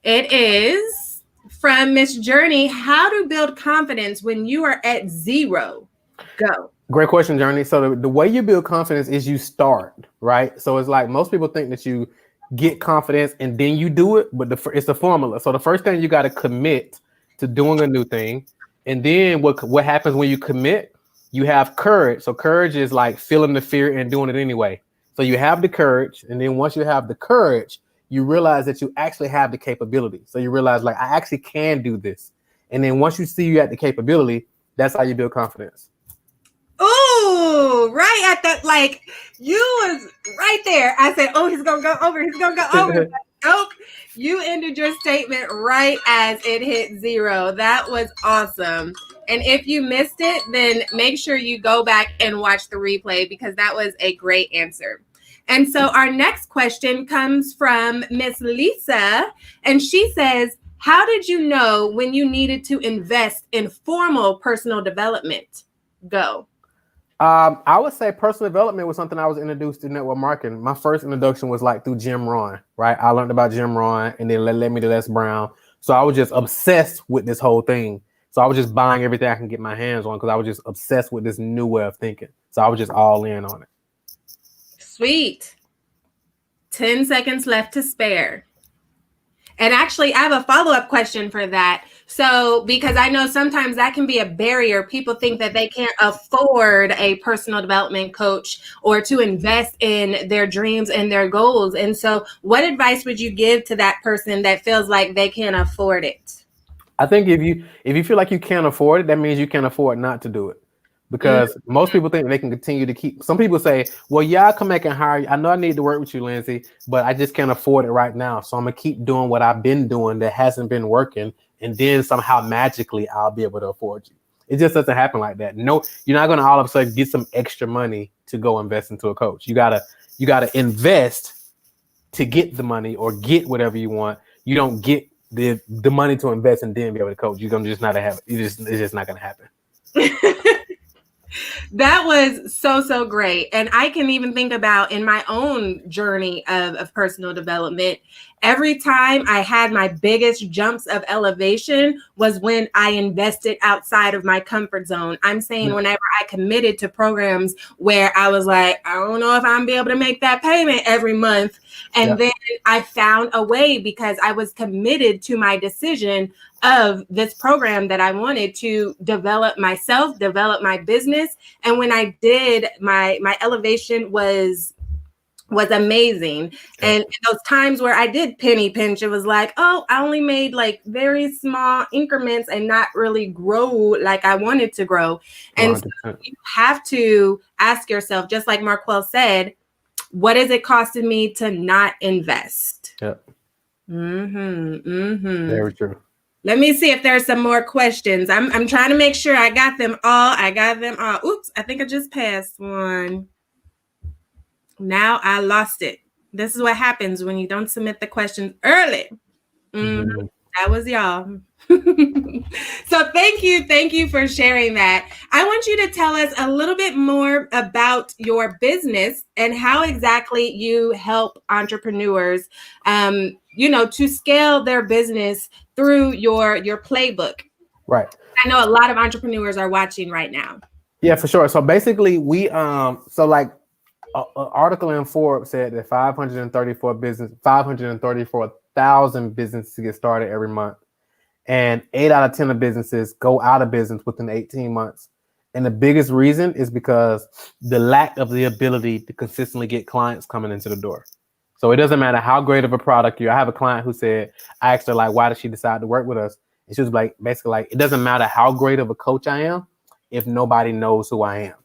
It is from Miss Journey. How to build confidence when you are at zero? Go. Great question, Journey. So the way you build confidence is you start, right? So it's like most people think that you get confidence and then you do it, but it's a formula. So the first thing you got to commit to doing a new thing. And then what happens when you commit? You have courage. So courage is like feeling the fear and doing it anyway. So you have the courage. And then once you have the courage, you realize that you actually have the capability. So you realize like, I actually can do this. And then once you see you at the capability, that's how you build confidence. Oh, right at that, like you was right there. I said, oh, he's going to go over. He's going to go over. Nope. You ended your statement right as it hit zero. That was awesome. And if you missed it, then make sure you go back and watch the replay because that was a great answer. And so our next question comes from Miss Lisa, and she says, how did you know when you needed to invest in formal personal development? Go. I would say personal development was something I was introduced to network marketing. My first introduction was like through Jim Rohn, right? I learned about Jim Rohn and then led me to Les Brown. So I was just obsessed with this whole thing. So I was just buying everything I can get my hands on because I was just obsessed with this new way of thinking. So I was just all in on it. Sweet. 10 seconds left to spare. And actually, I have a follow-up question for that. So, because I know sometimes that can be a barrier. People think that they can't afford a personal development coach or to invest in their dreams and their goals. And so what advice would you give to that person that feels like they can't afford it? I think if you feel like you can't afford it, that means you can't afford not to do it. Because most people think they can continue to keep. Some people say, well, yeah, I'll come back and hire you. I know I need to work with you, Lindsey, but I just can't afford it right now. So I'm going to keep doing what I've been doing that hasn't been working. And then somehow magically I'll be able to afford you. It just doesn't happen like that. No, you're not going to all of a sudden get some extra money to go invest into a coach. You gotta invest to get the money or get whatever you want. You don't get the money to invest and then be able to coach. You're going to just not have it. It's just not going to happen. That was so great. And I can even think about in my own journey of personal development, every time I had my biggest jumps of elevation was when I invested outside of my comfort zone. I'm saying whenever I committed to programs where I was like, I don't know if I'm gonna be able to make that payment every month. And then I found a way because I was committed to my decision of this program that I wanted to develop myself, develop my business. And when I did, my elevation was amazing. And in those times where I did penny pinch, it was like, oh, I only made like very small increments and not really grow like I wanted to grow. And so you have to ask yourself, just like Marquel said, what is it costing me to not invest? Very true. Let me see if there's some more questions. I'm trying to make sure I got them all. Oops, I think I just passed one. Now I lost it. This is what happens when you don't submit the questions early. That was y'all. So thank you for sharing that. I want you to tell us a little bit more about your business and how exactly you help entrepreneurs, to scale their business through your playbook. Right. I know a lot of entrepreneurs are watching right now. Yeah, for sure. So basically we, an article in Forbes said that 534,000 businesses get started every month. And 8 out of 10 of businesses go out of business within 18 months. And the biggest reason is because the lack of the ability to consistently get clients coming into the door. So it doesn't matter how great of a product you are. I have a client who said, I asked her, like, why did she decide to work with us? And she was like, basically like, it doesn't matter how great of a coach I am if nobody knows who I am,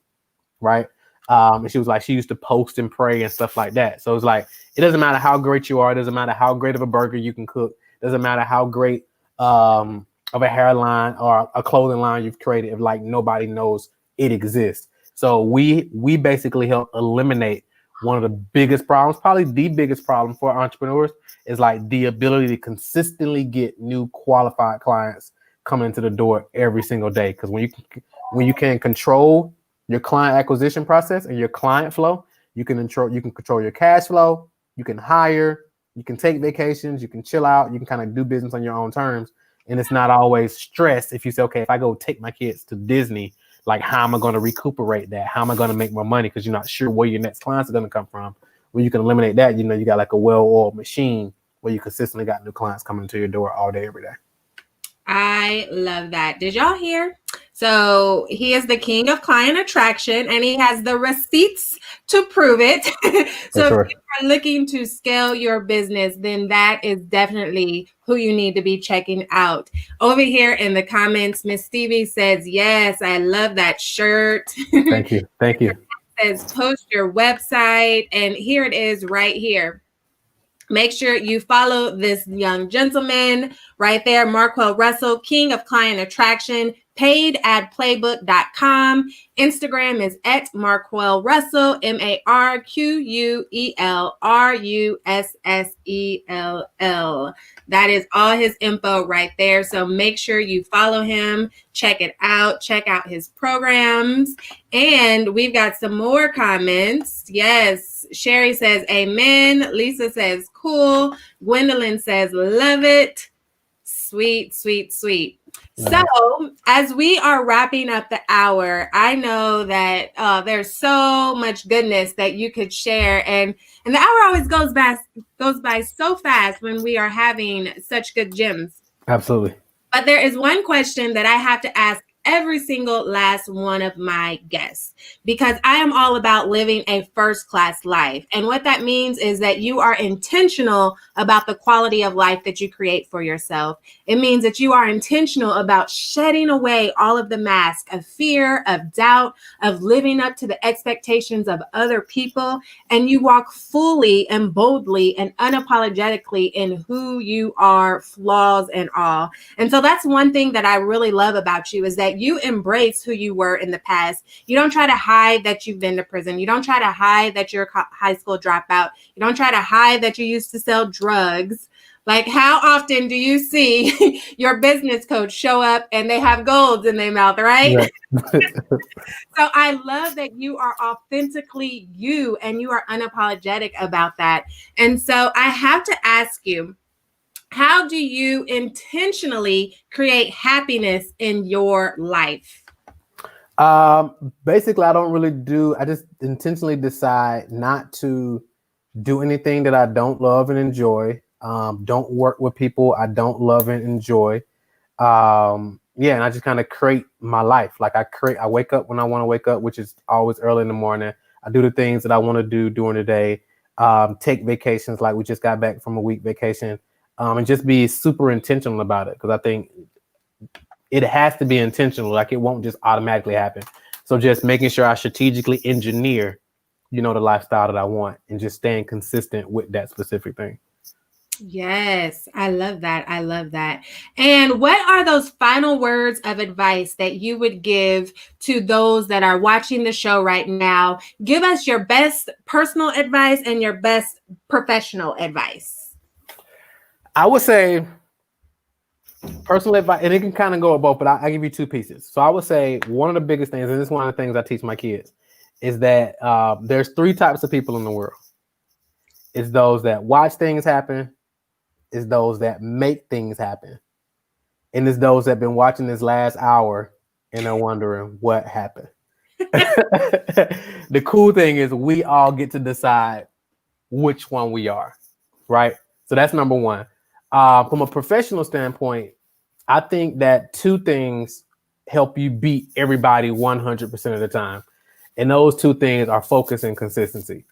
right? And she was like, she used to post and pray and stuff like that. So it's like, it doesn't matter how great you are. It doesn't matter how great of a burger you can cook. It doesn't matter how great of a hairline or a clothing line you've created if like nobody knows it exists. So we basically help eliminate one of the biggest problems, probably the biggest problem for entrepreneurs, is like the ability to consistently get new qualified clients coming into the door every single day. Because when you can control your client acquisition process and your client flow, you can control your cash flow, you can hire, you can take vacations, you can chill out, you can kind of do business on your own terms. And it's not always stress if you say, okay, if I go take my kids to Disney, like how am I going to recuperate that? How am I going to make more money? Because you're not sure where your next clients are going to come from. When you can eliminate that, you got like a well-oiled machine where you consistently got new clients coming to your door all day, every day. I love that. Did y'all hear? So he is the king of client attraction and he has the receipts to prove it. So if you are looking to scale your business, then that is definitely who you need to be checking out. Over here in the comments, Miss Stevie says, yes, I love that shirt. Thank you. Thank you. It says post your website. And here it is right here. Make sure you follow this young gentleman right there, Marquel Russell, king of client attraction, paidadplaybook.com. Instagram is at Marquel Russell, MarquelRussell. That is all his info right there. So make sure you follow him, check it out, check out his programs. And we've got some more comments. Yes, Sherry says, amen. Lisa says, cool. Gwendolyn says, love it. Sweet, sweet, sweet. So as we are wrapping up the hour, I know that there's so much goodness that you could share. And the hour always goes by so fast when we are having such good gems. Absolutely. But there is one question that I have to ask every single last one of my guests, because I am all about living a first-class life. And what that means is that you are intentional about the quality of life that you create for yourself. It means that you are intentional about shedding away all of the mask of fear, of doubt, of living up to the expectations of other people. And you walk fully and boldly and unapologetically in who you are, flaws and all. And so that's one thing that I really love about you, is that you embrace who you were in the past. You don't try to hide that you've been to prison. You don't try to hide that you're a high school dropout. You don't try to hide that you used to sell drugs. Like, how often do you see your business coach show up and they have golds in their mouth, right? Yeah. So I love that you are authentically you and you are unapologetic about that. And so I have to ask you, how do you intentionally create happiness in your life? Basically, I just intentionally decide not to do anything that I don't love and enjoy. Don't work with people I don't love and enjoy. And I just kind of create my life. Like I wake up when I want to wake up, which is always early in the morning. I do the things that I want to do during the day. Take vacations, like we just got back from a week vacation. And just be super intentional about it, because I think it has to be intentional. Like it won't just automatically happen. So just making sure I strategically engineer, the lifestyle that I want, and just staying consistent with that specific thing. Yes, I love that. I love that. And what are those final words of advice that you would give to those that are watching the show right now? Give us your best personal advice and your best professional advice. I would say personal advice, and it can kind of go with both, but I give you two pieces. So I would say one of the biggest things, and this is one of the things I teach my kids, is that there's three types of people in the world. It's those that watch things happen, it's those that make things happen, and it's those that have been watching this last hour and are wondering what happened. The cool thing is we all get to decide which one we are, right? So that's number one. From a professional standpoint, I think that two things help you beat everybody 100% of the time. And those two things are focus and consistency.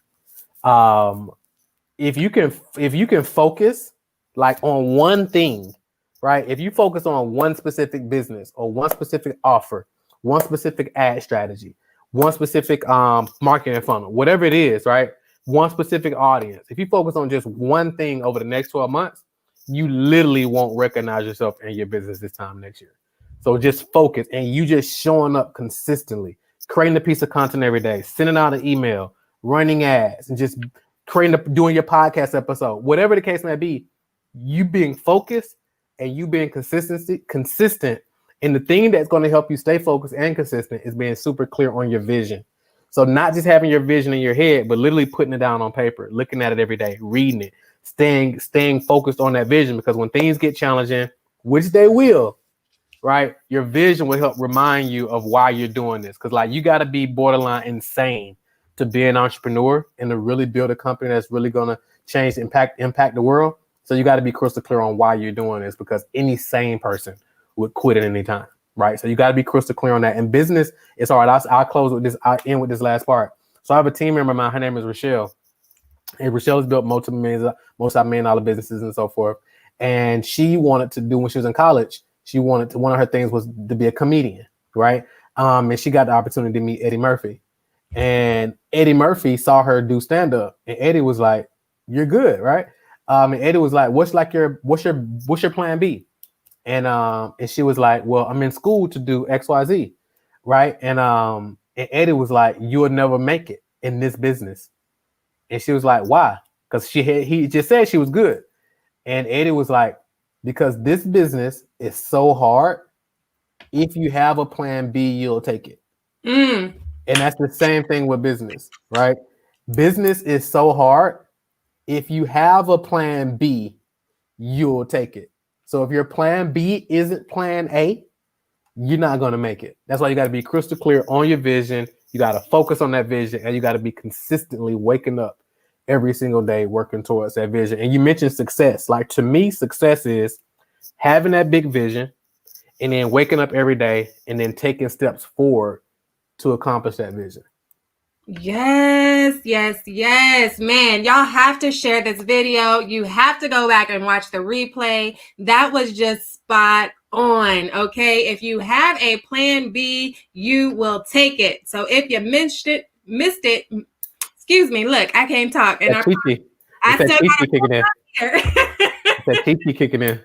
If you can focus like on one thing, right? If you focus on one specific business or one specific offer, one specific ad strategy, one specific marketing funnel, whatever it is, right? One specific audience. If you focus on just one thing over the next 12 months, you literally won't recognize yourself in your business this time next year. So just focus, and you just showing up consistently, creating a piece of content every day, sending out an email, running ads, and just doing your podcast episode, whatever the case may be. You being focused and you being consistent. And the thing that's going to help you stay focused and consistent is being super clear on your vision. So not just having your vision in your head, but literally putting it down on paper, looking at it every day, reading it, staying focused on that vision. Because when things get challenging, which they will, right? Your vision will help remind you of why you're doing this. Because like you got to be borderline insane to be an entrepreneur and to really build a company that's really going to change, impact the world. So you got to be crystal clear on why you're doing this, because any sane person would quit at any time, right? So you got to be crystal clear on that. In business, it's all right. I'll close with this. I'll end with this last part. So I have a team member of mine. Her name is Rochelle. And Rochelle has built multi-million-dollar businesses and so forth. And she wanted to do, when she was in college, one of her things was to be a comedian, right? And she got the opportunity to meet Eddie Murphy. And Eddie Murphy saw her do stand-up. And Eddie was like, "You're good, right?" And Eddie was like, what's your plan B? And she was like, "Well, I'm in school to do XYZ," right? And Eddie was like, "You'll never make it in this business." And she was like, "Why?" Because he just said she was good. And Eddie was like, "Because this business is so hard. If you have a plan B, you'll take it." And that's the same thing with business, right? Business is so hard. If you have a plan B, you'll take it. So if your plan B isn't plan A, you're not going to make it. That's why you got to be crystal clear on your vision. You got to focus on that vision, and you got to be consistently waking up every single day working towards that vision. And you mentioned success. Like, to me, success is having that big vision and then waking up every day and then taking steps forward to accomplish that vision. Yes. Man, y'all have to share this video. You have to go back and watch the replay. That was just spot on. Okay. If you have a plan B, you will take it. So if you missed it, excuse me, look, I can't talk. And I still kicking in. It's that teepee kicking in.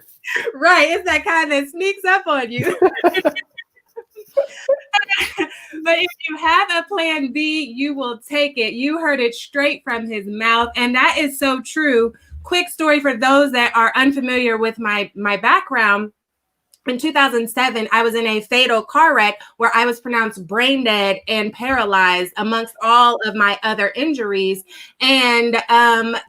Right. It's that kind that sneaks up on you. But if you have a plan B, you will take it. You heard it straight from his mouth. And that is so true. Quick story for those that are unfamiliar with my background. In 2007, I was in a fatal car wreck where I was pronounced brain dead and paralyzed amongst all of my other injuries. And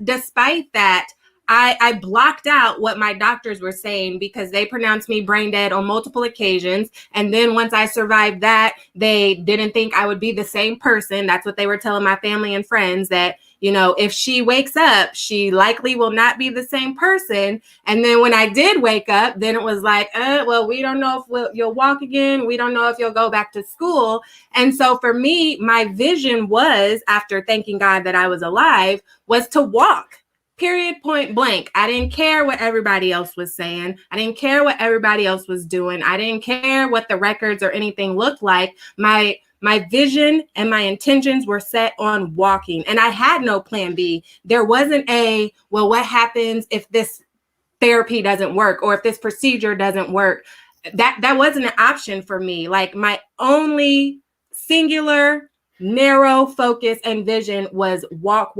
despite that, I blocked out what my doctors were saying because they pronounced me brain dead on multiple occasions. And then once I survived that, they didn't think I would be the same person. That's what they were telling my family and friends, that, you know, if she wakes up, she likely will not be the same person. And then when I did wake up, then it was like, well, we don't know if you'll walk again. We don't know if you'll go back to school. And so for me, my vision was, after thanking God that I was alive, was to walk. Period, point blank. I didn't care what everybody else was saying. I didn't care what everybody else was doing. I didn't care what the records or anything looked like. My vision and my intentions were set on walking. And I had no plan B. There wasn't well, what happens if this therapy doesn't work, or if this procedure doesn't work? That wasn't an option for me. Like, my only singular narrow focus and vision was walk.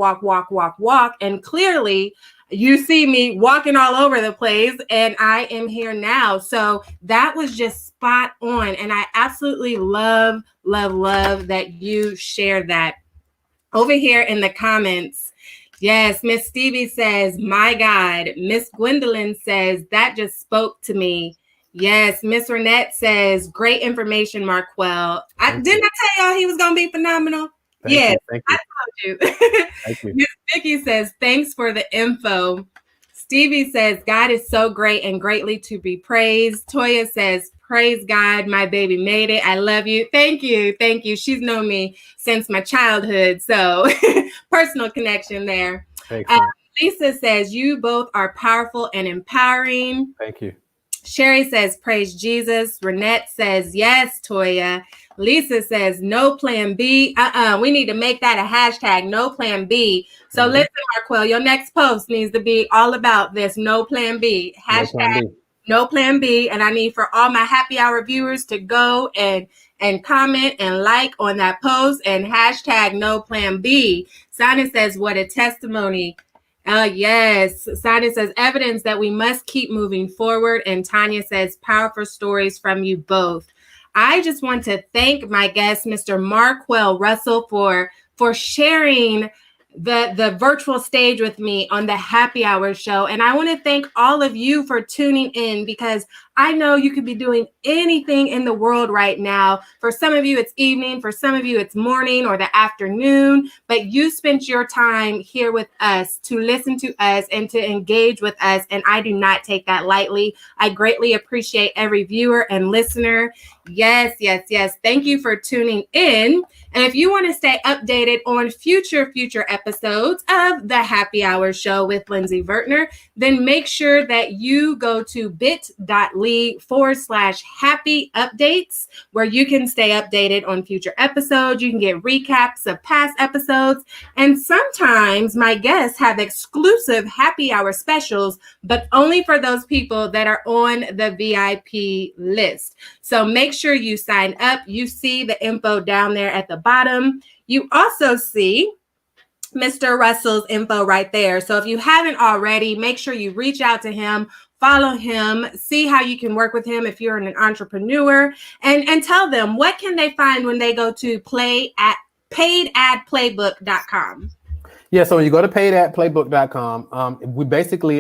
And clearly you see me walking all over the place, and I am here now. So that was just spot on. And I absolutely love that you shared that. Over here in the comments, yes, Miss Stevie says, "My God." Miss Gwendolyn says, "That just spoke to me." Yes, Miss Renette says, "Great information, Marquel." Didn't I tell y'all he was going to be phenomenal? Yes, I told you. Thank you. Miss Vicky says, "Thanks for the info." Stevie says, "God is so great and greatly to be praised." Toya says, "Praise God, my baby made it. I love you." Thank you. She's known me since my childhood, so personal connection there. Lisa says, "You both are powerful and empowering." Thank you. Sherry says, "Praise Jesus." Renette says, "Yes, Toya." Lisa says, no plan B. We need to make that a hashtag, no plan B. So listen, Marquel, your next post needs to be all about this, no plan B. Hashtag no plan B. And I need for all my happy hour viewers to go and comment and like on that post and hashtag no plan B. Sonia says, what a testimony. Yes. Sonia says, evidence that we must keep moving forward. And Tanya says, powerful stories from you both. I just want to thank my guest, Mr. Marquel Russell, for sharing the virtual stage with me on the Happy Hour show. And I want to thank all of you for tuning in, because I know you could be doing anything in the world right now. For some of you, it's evening. For some of you, it's morning or the afternoon. But you spent your time here with us to listen to us and to engage with us. And I do not take that lightly. I greatly appreciate every viewer and listener. Yes, yes, yes. Thank you for tuning in. And if you want to stay updated on future episodes of the Happy Hour show with Lindsey Vertner, then make sure that you go to bit.ly/happy updates, where you can stay updated on future episodes. You can get recaps of past episodes. And sometimes my guests have exclusive happy hour specials, but only for those people that are on the VIP list. So make sure you sign up. You see the info down there at the bottom. You also see Mr. Russell's info right there. So if you haven't already, make sure you reach out to him, follow him, see how you can work with him if you're an entrepreneur, and tell them what can they find when they go to paidadplaybook.com. Yeah, so when you go to paidadplaybook.com,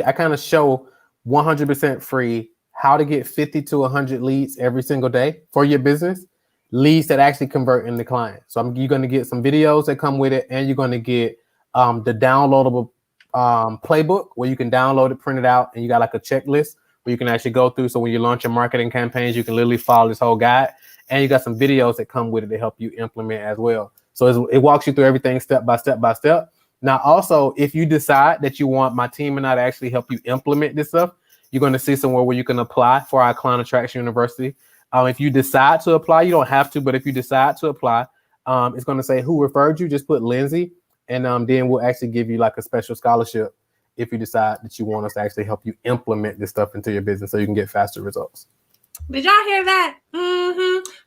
I kind of show 100% free how to get 50 to 100 leads every single day for your business, leads that actually convert into clients. So you're going to get some videos that come with it, and you're going to get the downloadable playbook where you can download it, print it out, and you got like a checklist where you can actually go through. So when you launch your marketing campaigns, you can literally follow this whole guide, and you got some videos that come with it to help you implement as well. So it walks you through everything step by step by step. Now, also, if you decide that you want my team and I to actually help you implement this stuff, you're going to see somewhere where you can apply for our Client Attraction University. If you decide to apply, you don't have to, but if you decide to apply, it's going to say who referred you. Just put Lindsey, and then we'll actually give you like a special scholarship if you decide that you want us to actually help you implement this stuff into your business so you can get faster results. Did y'all hear that?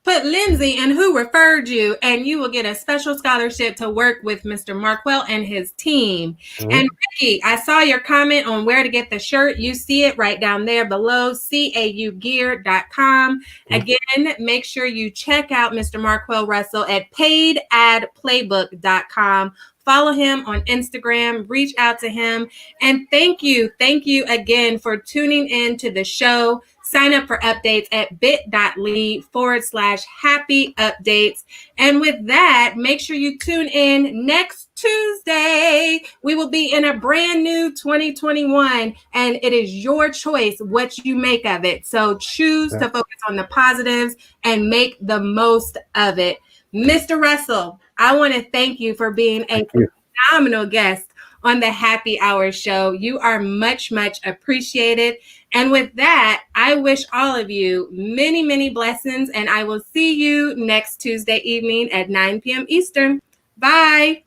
Put Lindsey and who referred you, and you will get a special scholarship to work with Mr. Marquel and his team. And Ricky, I saw your comment on where to get the shirt. You see it right down there below, caugear.com. Again, make sure you check out Mr. Marquel Russell at paidadplaybook.com. Follow him on Instagram, reach out to him. And thank you again for tuning in to the show. Sign up for updates at bit.ly/happy updates. And with that, make sure you tune in next Tuesday. We will be in a brand new 2021, and it is your choice what you make of it. So choose to focus on the positives and make the most of it. Mr. Russell, I want to thank you for being a phenomenal guest on the Happy Hour show. You are much, much appreciated. And with that, I wish all of you many, many blessings, and I will see you next Tuesday evening at 9 p.m. Eastern. Bye.